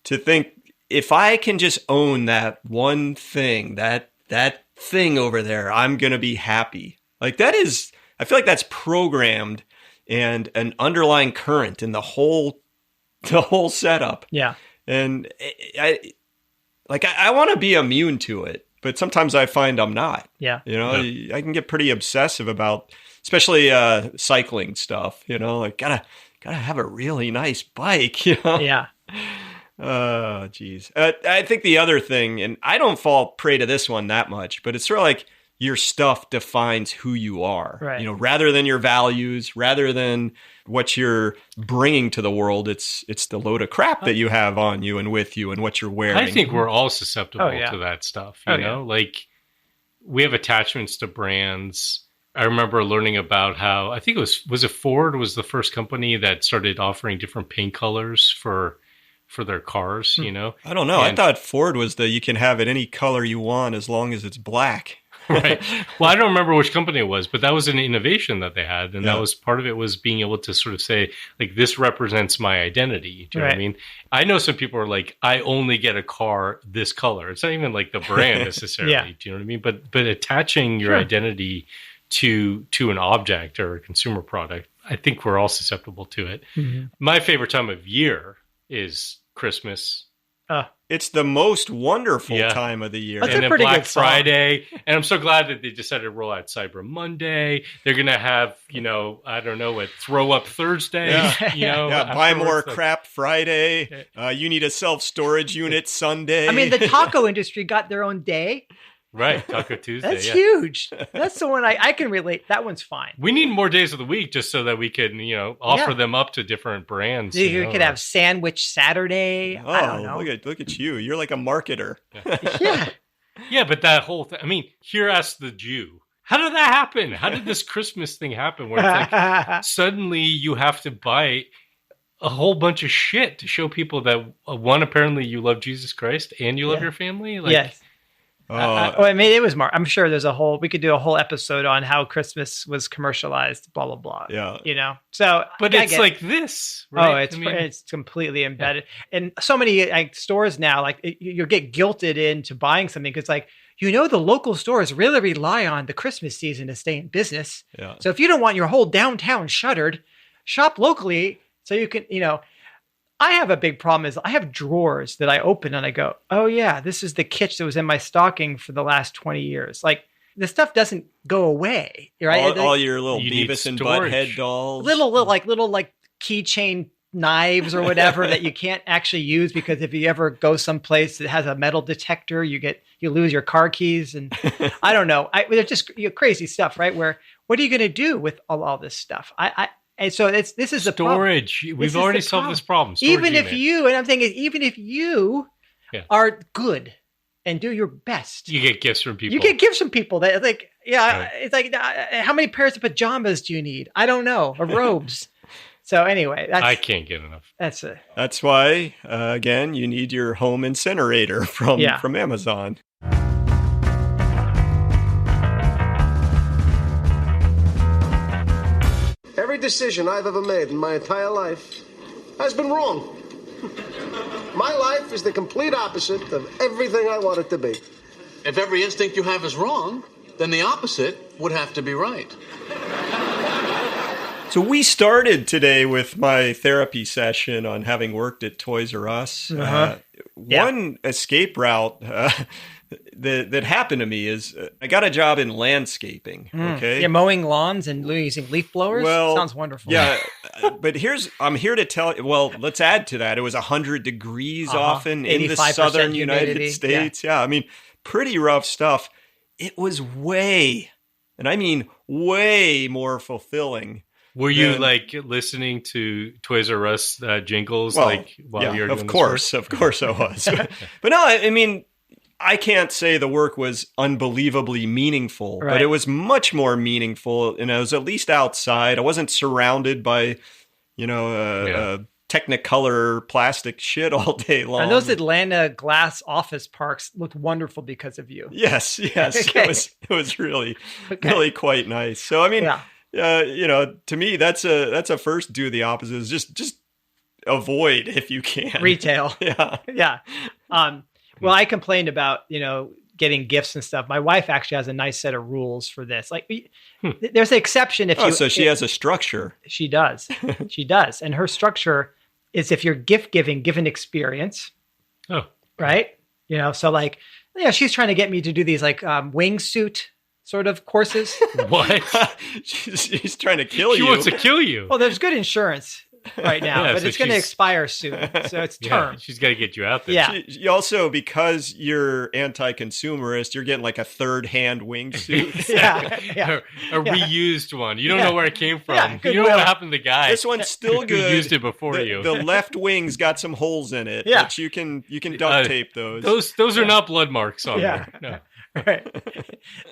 to think if I can just own that one thing, that thing over there, I'm going to be happy. Like that is, I feel like that's programmed and an underlying current in the whole setup. Yeah. And I want to be immune to it, but sometimes I find I'm not. Yeah. I can get pretty obsessive about, especially cycling stuff, like gotta have a really nice bike, Yeah. Oh, geez. I think the other thing, and I don't fall prey to this one that much, but it's sort of like your stuff defines who you are, right. Rather than your values, rather than what you're bringing to the world. It's the load of crap that you have on you and with you and what you're wearing. I think we're all susceptible to that stuff. You know, like we have attachments to brands. I remember learning about how, I think it was Ford was the first company that started offering different paint colors for their cars, I don't know. I thought Ford was you can have it any color you want as long as it's black. Right. Well, I don't remember which company it was, but that was an innovation that they had. And that was part of it, was being able to sort of say, like, this represents my identity. Do you know what I mean? I know some people are like, I only get a car this color. It's not even like the brand necessarily. Do you know what I mean? But attaching your identity to an object or a consumer product, I think we're all susceptible to it. Mm-hmm. My favorite time of year is Christmas. It's the most wonderful time of the year. That's and a then pretty Black good song. Friday. And I'm so glad that they decided to roll out Cyber Monday. They're going to have, I don't know, a Throw Up Thursday. Buy more crap Friday. You need a self-storage unit Sunday. I mean, the taco industry got their own day. Right, Taco Tuesday. That's huge. That's the one I can relate. That one's fine. We need more days of the week just so that we can, offer them up to different brands. You could have Sandwich Saturday. I don't know. Look at you. You're like a marketer. Yeah, but that whole thing. I mean, here asks the Jew. How did that happen? How did this Christmas thing happen where it's like suddenly you have to buy a whole bunch of shit to show people that, one, apparently you love Jesus Christ and you love your family? Like, yes. I mean, it was more. I'm sure we could do a whole episode on how Christmas was commercialized, blah, blah, blah. Yeah. So, but it's like this, right? It's completely embedded. And so many stores now, you get guilted into buying something because the local stores really rely on the Christmas season to stay in business. Yeah. So if you don't want your whole downtown shuttered, shop locally so you can, I have a big problem is I have drawers that I open and I go, oh yeah, this is the kitsch that was in my stocking for the last 20 years. Like the stuff doesn't go away, right? All your little Beavis and Butthead dolls, little keychain knives or whatever that you can't actually use because if you ever go someplace that has a metal detector, you lose your car keys. And I don't know. They're just crazy stuff, right? Where what are you going to do with all this stuff? And so this is the storage. We've already solved this problem. Storage even if you, and I'm thinking, even if you are good and do your best, you get gifts from people. You get gifts from people that like, Right. it's like, how many pairs of pajamas do you need? I don't know, or robes. So anyway, I can't get enough. That's why, again, you need your home incinerator from Amazon. Every decision I've ever made in my entire life has been wrong. My life is the complete opposite of everything I want it to be. If every instinct you have is wrong, then the opposite would have to be right. So we started today with my therapy session on having worked at Toys R Us. One escape route that happened to me is I got a job in landscaping. Okay, yeah, mowing lawns and using leaf blowers. Well, sounds wonderful. Yeah, but I'm here to tell. Well, let's add to that. It was 100 degrees often in the southern United States. Yeah, I mean, pretty rough stuff. It was way, and I mean way more fulfilling. Were you like listening to Toys R Us jingles while you were doing of course I was. But no, I mean, I can't say the work was unbelievably meaningful, but it was much more meaningful, and I was at least outside. I wasn't surrounded by, Technicolor plastic shit all day long. And those Atlanta glass office parks looked wonderful because of you. Yes, okay. It was really quite nice. So I mean. To me, that's a first do the opposite is just avoid if you can. Retail. Yeah. Well, I complained about, getting gifts and stuff. My wife actually has a nice set of rules for this. Like there's an exception so she has a structure. She does. She does. And her structure is if you're gift giving, give an experience. Oh. Right? So like, she's trying to get me to do these like wingsuit sort of courses. What? She's trying to kill you. She wants to kill you. Well, there's good insurance right now, but it's going to expire soon. So it's term. She's got to get you out there. Yeah. She also, because you're anti-consumerist, you're getting like a third-hand wingsuit. A reused one. You don't know where it came from. You don't know what happened to the guy. This one's still good. Who used it before you. The left wing's got some holes in it. But you can duct tape those. Those are not blood marks on there. No. Right.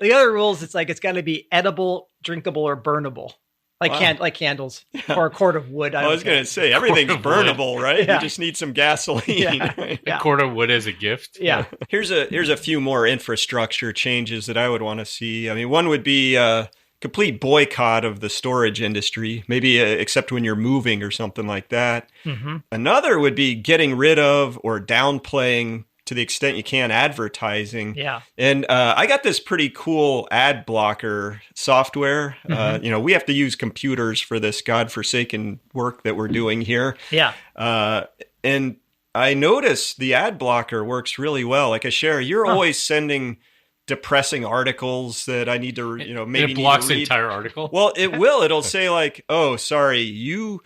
The other rules, it's like it's got to be edible, drinkable, or burnable, like candles or a cord of wood. I was going to say everything's burnable, right? You just need some gasoline. A cord of wood as a gift. Yeah. Here's a few more infrastructure changes that I would want to see. I mean, one would be a complete boycott of the storage industry, maybe except when you're moving or something like that. Mm-hmm. Another would be getting rid of or downplaying, to the extent you can, advertising. Yeah. And I got this pretty cool ad blocker software. Mm-hmm. We have to use computers for this godforsaken work that we're doing here. Yeah. And I noticed the ad blocker works really well. Like Asher, you're always sending depressing articles that I need to, maybe it blocks need to read. The entire article. Well, it will. It'll say like, oh, sorry, you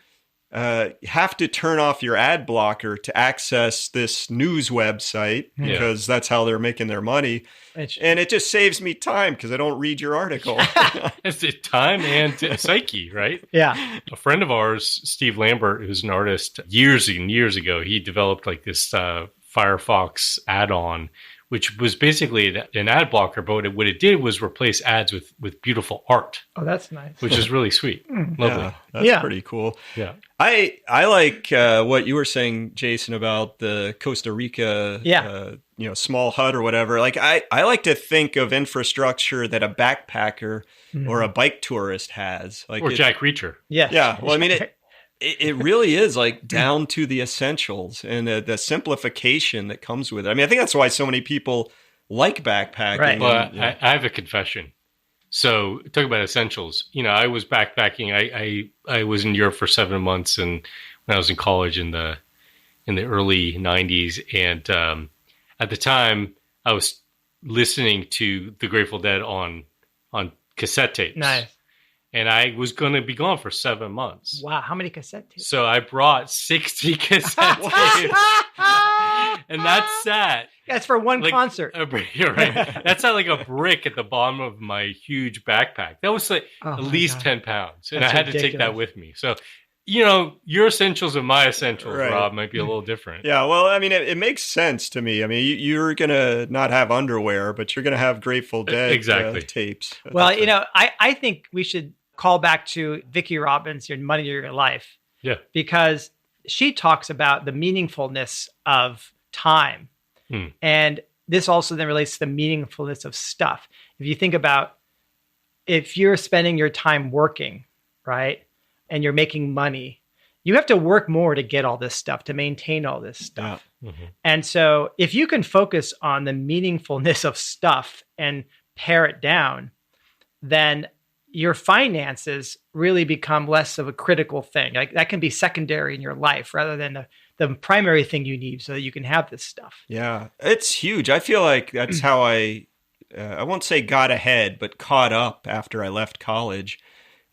have to turn off your ad blocker to access this news website because that's how they're making their money. And it just saves me time because I don't read your article. It's time and psyche, right? Yeah. A friend of ours, Steve Lambert, who's an artist, years and years ago, he developed like this Firefox add-on, which was basically an ad blocker, but what it did was replace ads with beautiful art. Oh, that's nice. Which is really sweet. Lovely. Yeah, that's pretty cool. Yeah. I like what you were saying, Jason, about the Costa Rica, small hut or whatever. Like I like to think of infrastructure that a backpacker or a bike tourist has. Like or Jack Reacher. Yeah. Yeah. Well, I mean, it really is like down to the essentials and the simplification that comes with it. I mean, I think that's why so many people like backpacking. Right. Well, I have a confession. So talk about essentials. I was backpacking. I was in Europe for 7 months, and when I was in college in the early 90s, and at the time I was listening to the Grateful Dead on cassette tapes. Nice. and I was going to be gone for 7 months. Wow, how many cassette tapes? So I brought 60 cassette tapes, and that's sad. That's for one concert. You're right. That's not like a brick at the bottom of my huge backpack. That was like at least 10 pounds, and That's I had ridiculous. to take that with me. So, your essentials and my essentials, Rob, might be a little different. Yeah, well, I mean, it makes sense to me. I mean, you're going to not have underwear, but you're going to have Grateful Dead tapes. Well, I think we should call back to Vicki Robbins, Your Money, Your Life. Yeah. Because she talks about the meaningfulness of time. And this also then relates to the meaningfulness of stuff. If you think about if you're spending your time working, right, and you're making money, you have to work more to get all this stuff, to maintain all this stuff. Yeah. And so if you can focus on the meaningfulness of stuff and pare it down, then your finances really become less of a critical thing. Like that can be secondary in your life rather than the primary thing you need so that you can have this stuff. Yeah, it's huge. I feel like that's how I won't say got ahead, but caught up after I left college.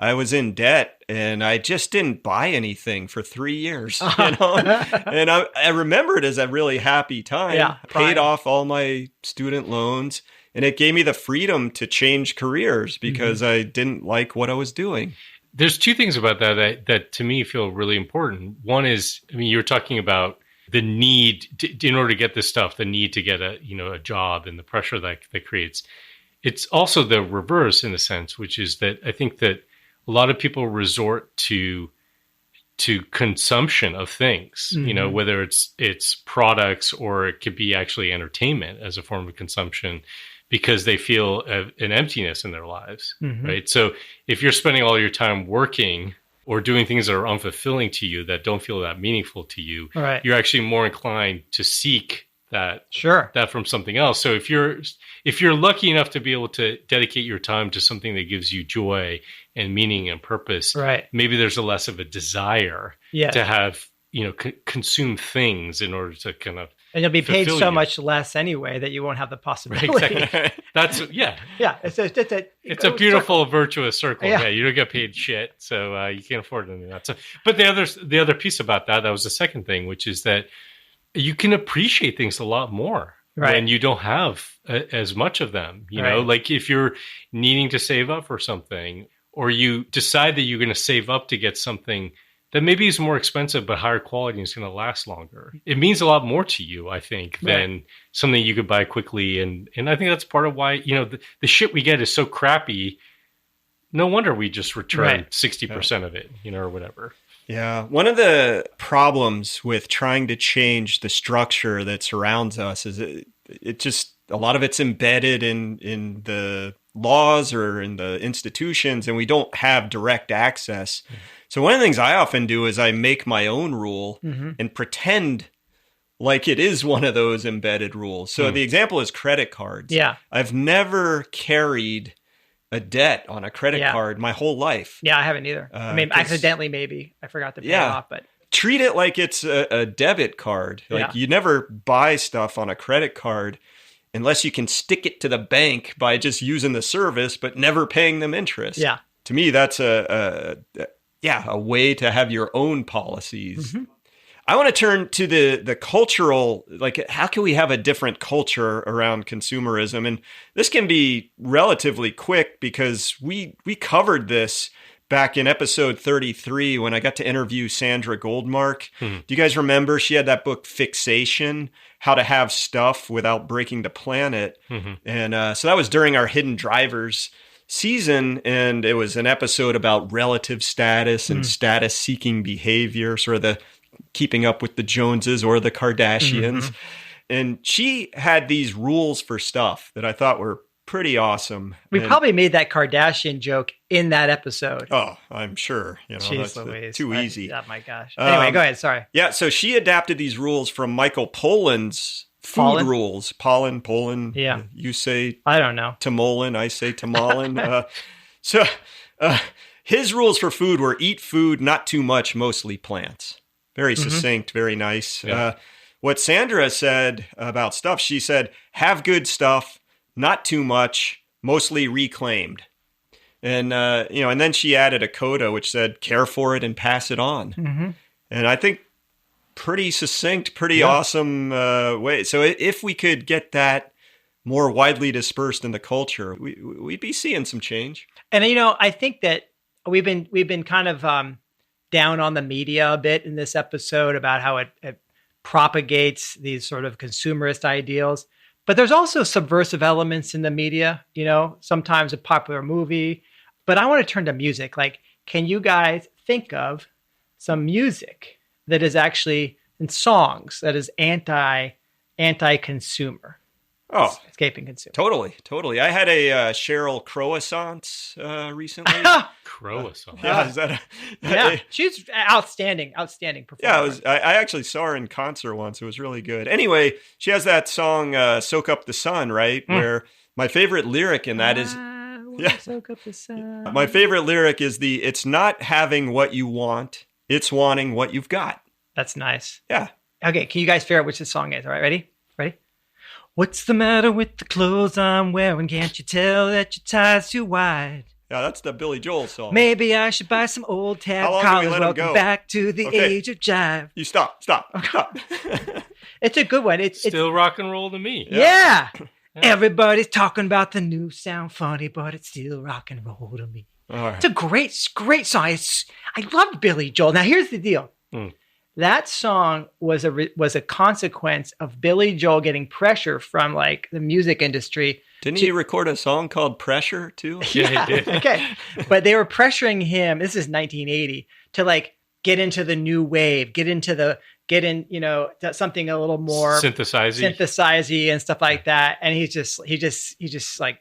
I was in debt and I just didn't buy anything for 3 years, And I remember it as a really happy time. Yeah, paid off all my student loans, and it gave me the freedom to change careers because I didn't like what I was doing. There's two things about that to me feel really important. One is, you were talking about the need in order to get this stuff, the need to get a job and the pressure that creates. It's also the reverse in a sense, which is that I think that a lot of people resort to consumption of things, whether it's products or it could be actually entertainment as a form of consumption, because they feel an emptiness in their lives, right? So if you're spending all your time working or doing things that are unfulfilling to you, that don't feel that meaningful to you, you're actually more inclined to seek that from something else. So if you're lucky enough to be able to dedicate your time to something that gives you joy and meaning and purpose, maybe there's a less of a desire to have consume things in order to kind of. And you'll be paid so much less anyway that you won't have the possibility. Exactly. That's It's a beautiful virtuous circle. Yeah, you don't get paid shit, so you can't afford anything like that. So, but the other piece about that was the second thing, which is that you can appreciate things a lot more when you don't have as much of them. You know, like if you're needing to save up for something, or you decide that you're going to save up to get something that maybe is more expensive but higher quality and is going to last longer. It means a lot more to you, I think, than something you could buy quickly. And I think that's part of why, the shit we get is so crappy. No wonder we just return 60% of it, or whatever. Yeah. One of the problems with trying to change the structure that surrounds us is it just, a lot of it's embedded in the laws or in the institutions, and we don't have direct access. So one of the things I often do is I make my own rule and pretend like it is one of those embedded rules. So the example is credit cards. Yeah. I've never carried a debt on a credit card my whole life. Yeah, I haven't either. I mean, accidentally maybe. I forgot to pay it off, but... Treat it like it's a debit card. Like you never buy stuff on a credit card unless you can stick it to the bank by just using the service, but never paying them interest. Yeah. To me, that's a way to have your own policies. I want to turn to the cultural, like how can we have a different culture around consumerism? And this can be relatively quick because we covered this back in episode 33 when I got to interview Sandra Goldmark. Do you guys remember? She had that book, Fixation, How to Have Stuff Without Breaking the Planet. And so that was during our Hidden Drivers season, and it was an episode about relative status and status-seeking behavior, sort of the keeping up with the Joneses or the Kardashians. And she had these rules for stuff that I thought were pretty awesome. We probably made that Kardashian joke in that episode. Oh, I'm sure. Jeez Louise. Too easy. Oh my gosh. Anyway, go ahead. Sorry. Yeah, so she adapted these rules from Michael Pollan's food rules. Pollan. Yeah. You say I don't know. Tamolin, I say Tamalin. So his rules for food were eat food, not too much, mostly plants. Very succinct, very nice. Yeah. What Sandra said about stuff, she said, have good stuff, not too much, mostly reclaimed. And, and then she added a coda which said, care for it and pass it on. Mm-hmm. And I think pretty succinct, pretty awesome way. So if we could get that more widely dispersed in the culture, we'd be seeing some change. And, I think that we've been kind of down on the media a bit in this episode about how it propagates these sort of consumerist ideals. But there's also subversive elements in the media, sometimes a popular movie. But I want to turn to music. Like, can you guys think of some music that is actually in songs that is anti-consumer? Oh, escaping consumer. Totally. I had a Cheryl Croissant recently. Croissant. Yeah, is that she's outstanding performer. Yeah, I actually saw her in concert once. It was really good. Anyway, she has that song "Soak Up the Sun," right? Where my favorite lyric in that is, soak up the sun. My favorite lyric is "It's not having what you want, it's wanting what you've got." That's nice. Yeah. Okay, can you guys figure out which the song is? All right, ready? What's the matter with the clothes I'm wearing? Can't you tell that your tie's too wide? Yeah, that's the Billy Joel song. Maybe I should buy some old tab collars. Welcome back to the age of jive. You stop. It's a good one. It's still rock and roll to me. Yeah. Everybody's talking about the new sound funny, but it's still rock and roll to me. All right. It's a great song. I love Billy Joel. Now, here's the deal. That song was a consequence of Billy Joel getting pressure from like the music industry. Didn't he record a song called Pressure too? Yeah, he did. Okay. But they were pressuring him, this is 1980, to like get into the new wave, get in, something a little more synthesize-y and stuff like that. And he just like,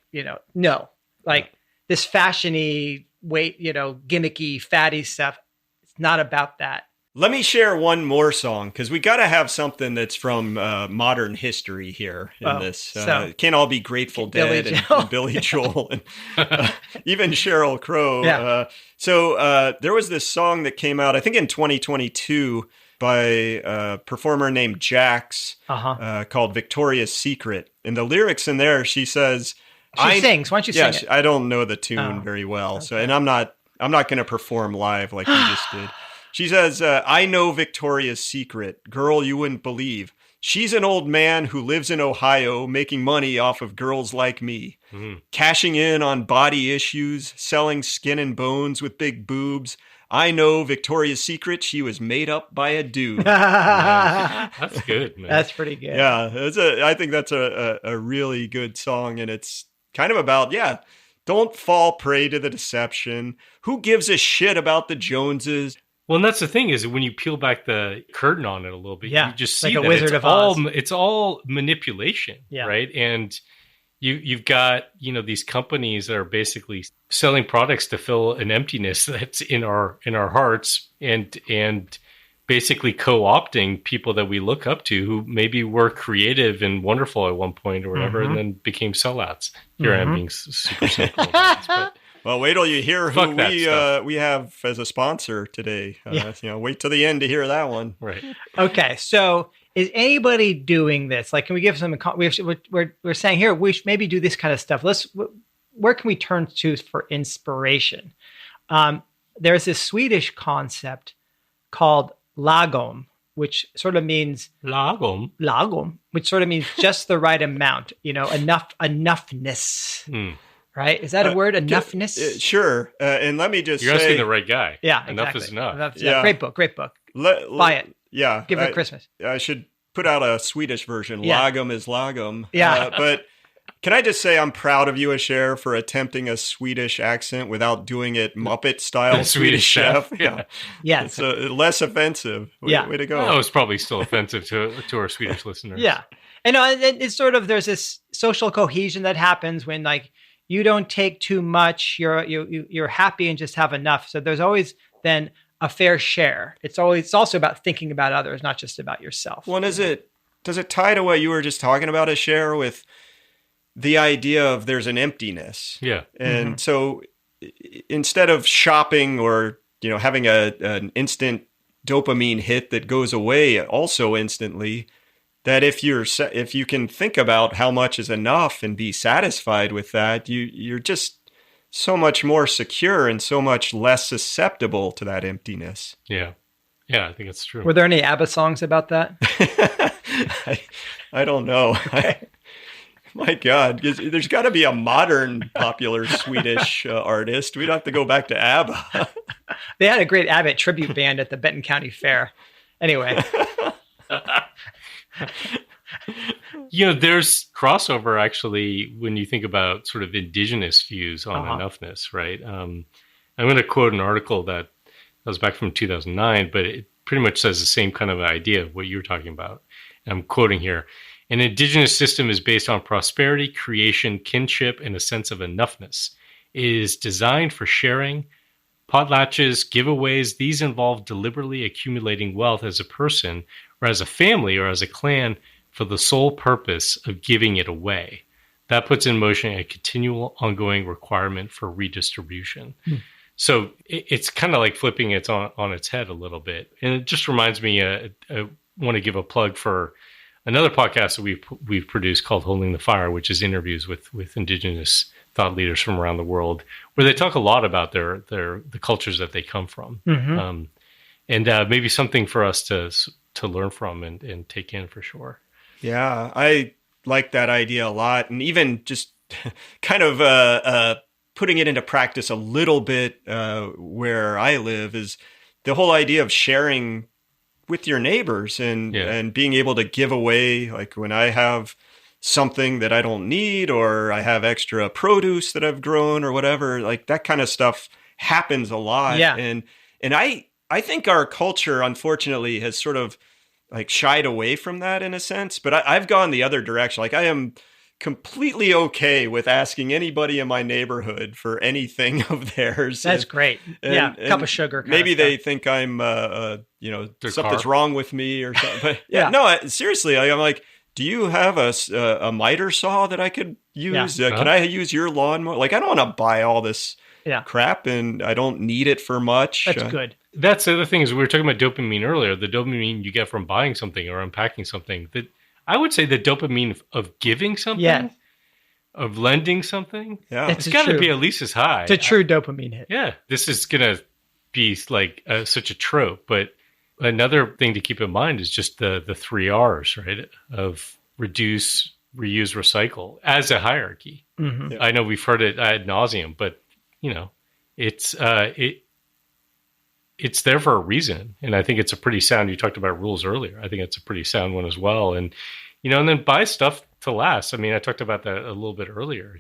no, like this fashion-y, gimmicky, fatty stuff. It's not about that. Let me share one more song because we got to have something that's from modern history here in this. It can't all be Grateful Dead and Billy Joel and even Sheryl Crow. Yeah. So there was this song that came out, I think in 2022 by a performer named Jax called Victoria's Secret. And the lyrics in there, she says... She sings. Why don't you sing it? I don't know the tune very well. Okay. So, and I'm not going to perform live like you just did. She says, I know Victoria's Secret. Girl, you wouldn't believe. She's an old man who lives in Ohio making money off of girls like me. Cashing in on body issues, selling skin and bones with big boobs. I know Victoria's Secret. She was made up by a dude. That's good, man. That's pretty good. Yeah, I think that's a really good song. And it's kind of about, don't fall prey to the deception. Who gives a shit about the Joneses? Well, and that's the thing is when you peel back the curtain on it a little bit, you just see like a that Wizard of Oz. It's all manipulation, right? And you've got these companies that are basically selling products to fill an emptiness that's in our hearts, and basically co-opting people that we look up to who maybe were creative and wonderful at one point or whatever, and then became sellouts. Here I'm being super simple. Well, wait till you hear who we have as a sponsor today. Wait till the end to hear that one. Right. Okay. So is anybody doing this? Like, can we give some, we're saying here, we should maybe do this kind of stuff. Where can we turn to for inspiration? There's this Swedish concept called lagom, which sort of means lagom, which sort of means just the right amount, enoughness. Right? Is that a word? Enoughness? Sure. And let me just You're asking the right guy. Yeah, Enough exactly. is enough. Great book. Buy it. Yeah. Give it at Christmas. I should put out a Swedish version. Yeah. Lagom is lagom. Yeah. But can I just say I'm proud of you, Asher, for attempting a Swedish accent without doing it Muppet style Swedish chef. Yeah. Yeah. It's less offensive. Way to go. Oh, it's probably still offensive to our Swedish listeners. Yeah. And it's sort of, there's this social cohesion that happens when like, you don't take too much. You're happy and just have enough. So there's always then a fair share. It's also about thinking about others, not just about yourself. Well, does it tie to what you were just talking about, Asher, with the idea of there's an emptiness? Yeah. And so instead of shopping or having an instant dopamine hit that goes away also instantly, that if you can think about how much is enough and be satisfied with that, you're just so much more secure and so much less susceptible to that emptiness. Yeah. Yeah, I think it's true. Were there any ABBA songs about that? I don't know. My God, there's got to be a modern popular Swedish artist. We'd have to go back to ABBA. They had a great ABBA tribute band at the Benton County Fair. Anyway. There's crossover actually when you think about sort of indigenous views on enoughness, right? I'm going to quote an article that was back from 2009, but it pretty much says the same kind of idea of what you're talking about. And I'm quoting here. An indigenous system is based on prosperity, creation, kinship, and a sense of enoughness. It is designed for sharing. Potlatches, giveaways, these involve deliberately accumulating wealth as a person or as a family or as a clan for the sole purpose of giving it away. That puts in motion a continual ongoing requirement for redistribution. So it's kind of like flipping it on its head a little bit. And it just reminds me, I want to give a plug for another podcast that we've produced called Holding the Fire, which is interviews with Indigenous thought leaders from around the world, where they talk a lot about the cultures that they come from, and maybe something for us to learn from and take in for sure. Yeah, I like that idea a lot, and even just kind of putting it into practice a little bit where I live is the whole idea of sharing with your neighbors and being able to give away, like when I have something that I don't need or I have extra produce that I've grown or whatever, like that kind of stuff happens a lot. Yeah. And I think our culture, unfortunately, has sort of like shied away from that in a sense, but I've gone the other direction. Like I am completely okay with asking anybody in my neighborhood for anything of theirs. That's great. A cup of sugar. Maybe they think I'm, something's wrong with me or something. But no, seriously, I'm like, do you have a miter saw that I could use? Can I use your lawnmower? Like, I don't want to buy all this crap, and I don't need it for much. That's good. That's the other thing is we were talking about dopamine earlier. The dopamine you get from buying something or unpacking something. That I would say the dopamine of giving something, of lending something, it's got to be at least as high. It's a true dopamine hit. Yeah, this is going to be like such a trope. But another thing to keep in mind is just the 3 R's, right? Of reduce, reuse, recycle as a hierarchy. Mm-hmm. I know we've heard it ad nauseum, but it's there for a reason. And I think it's a pretty sound, you talked about rules earlier. I think it's a pretty sound one as well. And, and then buy stuff to last. I mean, I talked about that a little bit earlier,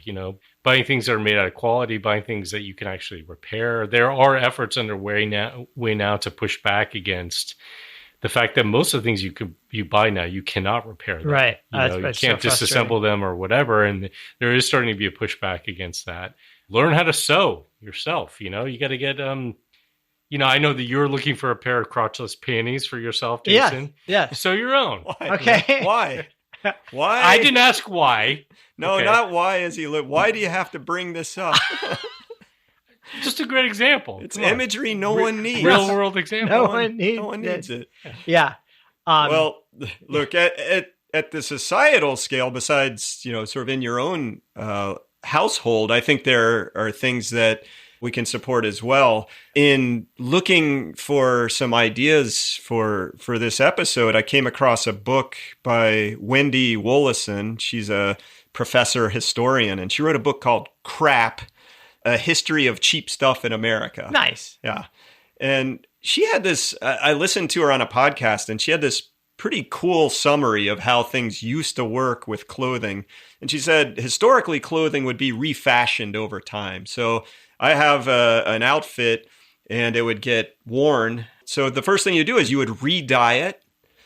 buying things that are made out of quality, buying things that you can actually repair. There are efforts underway now to push back against the fact that most of the things you buy now, you cannot repair them. Right. You can't disassemble them or whatever. And there is starting to be a pushback against that. Learn how to sew yourself. You got to get, I know that you're looking for a pair of crotchless panties for yourself, Jason. Yeah. Sew your own. Why? Okay. Why? Why? I didn't ask why. No, not why as he lived. Why do you have to bring this up? Just a great example. It's imagery no one needs. Real world example. No one needs it. Yeah. Well, look, at the societal scale, besides, sort of in your own household, I think there are things that we can support as well. In looking for some ideas for this episode, I came across a book by Wendy Wollaston. She's a professor historian, and she wrote a book called Crap, A History of Cheap Stuff in America. Nice. Yeah. And she had this, I listened to her on a podcast, and she had this pretty cool summary of how things used to work with clothing. And she said, historically, clothing would be refashioned over time. So I have an outfit and it would get worn. So the first thing you do is you would re-dye it,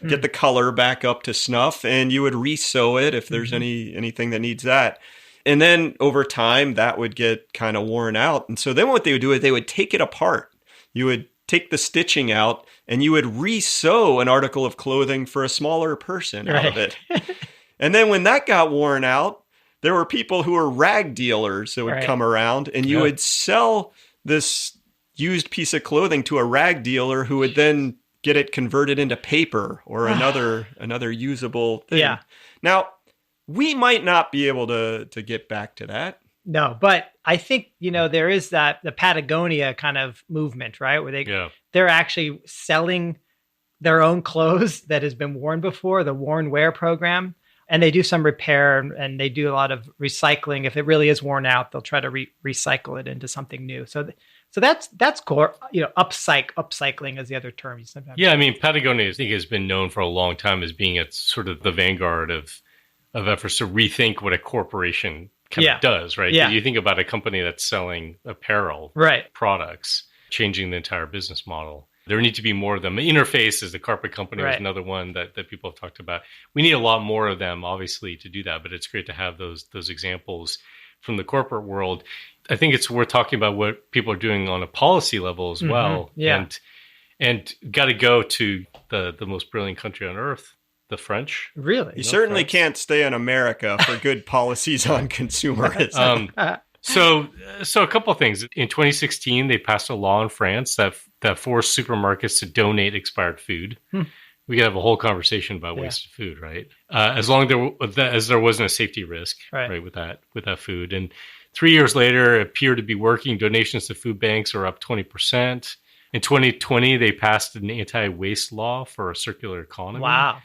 get the color back up to snuff, and you would re-sew it if there's anything that needs that. And then over time, that would get kind of worn out. And so then what they would do is they would take it apart. You would take the stitching out and you would re-sew an article of clothing for a smaller person out of it. And then when that got worn out, there were people who were rag dealers that would come around, and you would sell this used piece of clothing to a rag dealer who would then get it converted into paper or another usable thing. Yeah. Now, we might not be able to get back to that. No, but I think, there is the Patagonia kind of movement, right? Where they're actually selling their own clothes that has been worn before, the worn wear program. And they do some repair and they do a lot of recycling. If it really is worn out, they'll try to recycle it into something new. So that's cool. Upcycling is the other term. Yeah, I mean, Patagonia, I think, has been known for a long time as being at sort of the vanguard of efforts to rethink what a corporation kind of does, right? Yeah. You think about a company that's selling apparel products, changing the entire business model. There need to be more of them. Interface is the carpet company was another one that people have talked about. We need a lot more of them, obviously, to do that. But it's great to have those examples from the corporate world. I think it's worth talking about what people are doing on a policy level as well. Yeah. And got to go to the most brilliant country on earth, the French. Really? You certainly can't stay in America for good policies on consumerism. So a couple of things. In 2016, they passed a law in France that forced supermarkets to donate expired food. We could have a whole conversation about wasted food, right? As long as there wasn't a safety risk, right, with that food. And 3 years later, it appeared to be working. Donations to food banks are up 20%. In 2020, they passed an anti-waste law for a circular economy. Wow.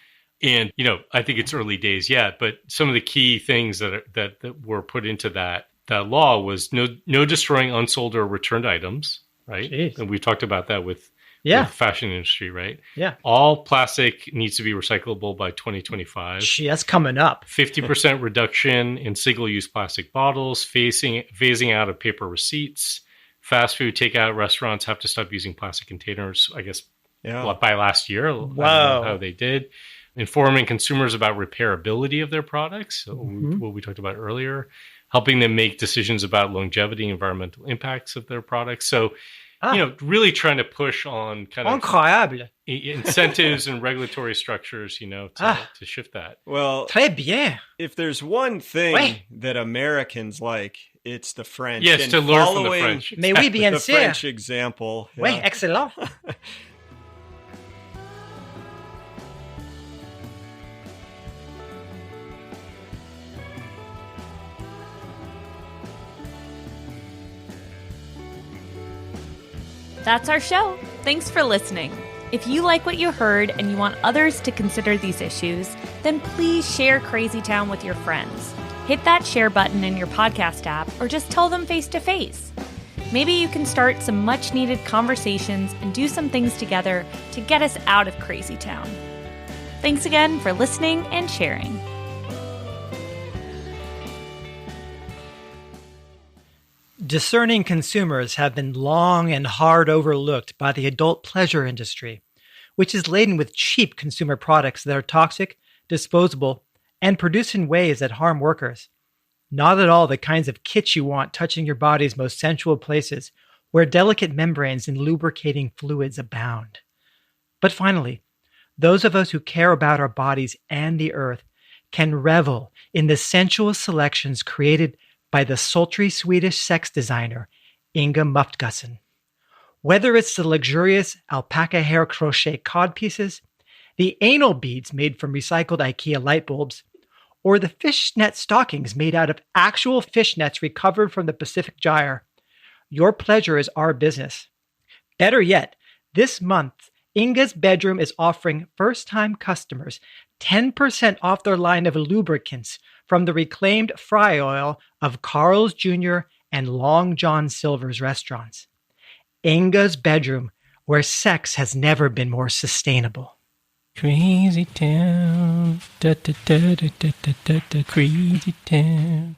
And, I think it's early days yet, but some of the key things that were put into that law was no destroying unsold or returned items, right? Jeez. And we've talked about that with the fashion industry, right? Yeah. All plastic needs to be recyclable by 2025. Gee, that's coming up. 50% reduction in single-use plastic bottles, phasing out of paper receipts. Fast food takeout restaurants have to stop using plastic containers, I guess, by last year. Wow. I don't know how they did. Informing consumers about repairability of their products, what we talked about earlier. Helping them make decisions about longevity, environmental impacts of their products. So, really trying to push on kind of incroyable incentives and regulatory structures, to shift that. Well, très bien. If there's one thing that Americans like, it's the French. Yes, and to learn from the French. Mais oui, bien the sûr. French example. Oui, excellent. That's our show. Thanks for listening. If you like what you heard and you want others to consider these issues, then please share Crazy Town with your friends. Hit that share button in your podcast app or just tell them face to face. Maybe you can start some much needed conversations and do some things together to get us out of Crazy Town. Thanks again for listening and sharing. Discerning consumers have been long and hard overlooked by the adult pleasure industry, which is laden with cheap consumer products that are toxic, disposable, and produced in ways that harm workers. Not at all the kinds of kitsch you want touching your body's most sensual places, where delicate membranes and lubricating fluids abound. But finally, those of us who care about our bodies and the earth can revel in the sensual selections created by the sultry Swedish sex designer Inga Muftgassen. Whether it's the luxurious alpaca hair crochet codpieces, the anal beads made from recycled IKEA light bulbs, or the fishnet stockings made out of actual fishnets recovered from the Pacific Gyre, your pleasure is our business. Better yet, this month, Inga's Bedroom is offering first-time customers 10% off their line of lubricants from the reclaimed fry oil of Carl's Jr. and Long John Silver's restaurants. Inga's Bedroom, where sex has never been more sustainable. Crazy town, da da da da da da da, crazy town.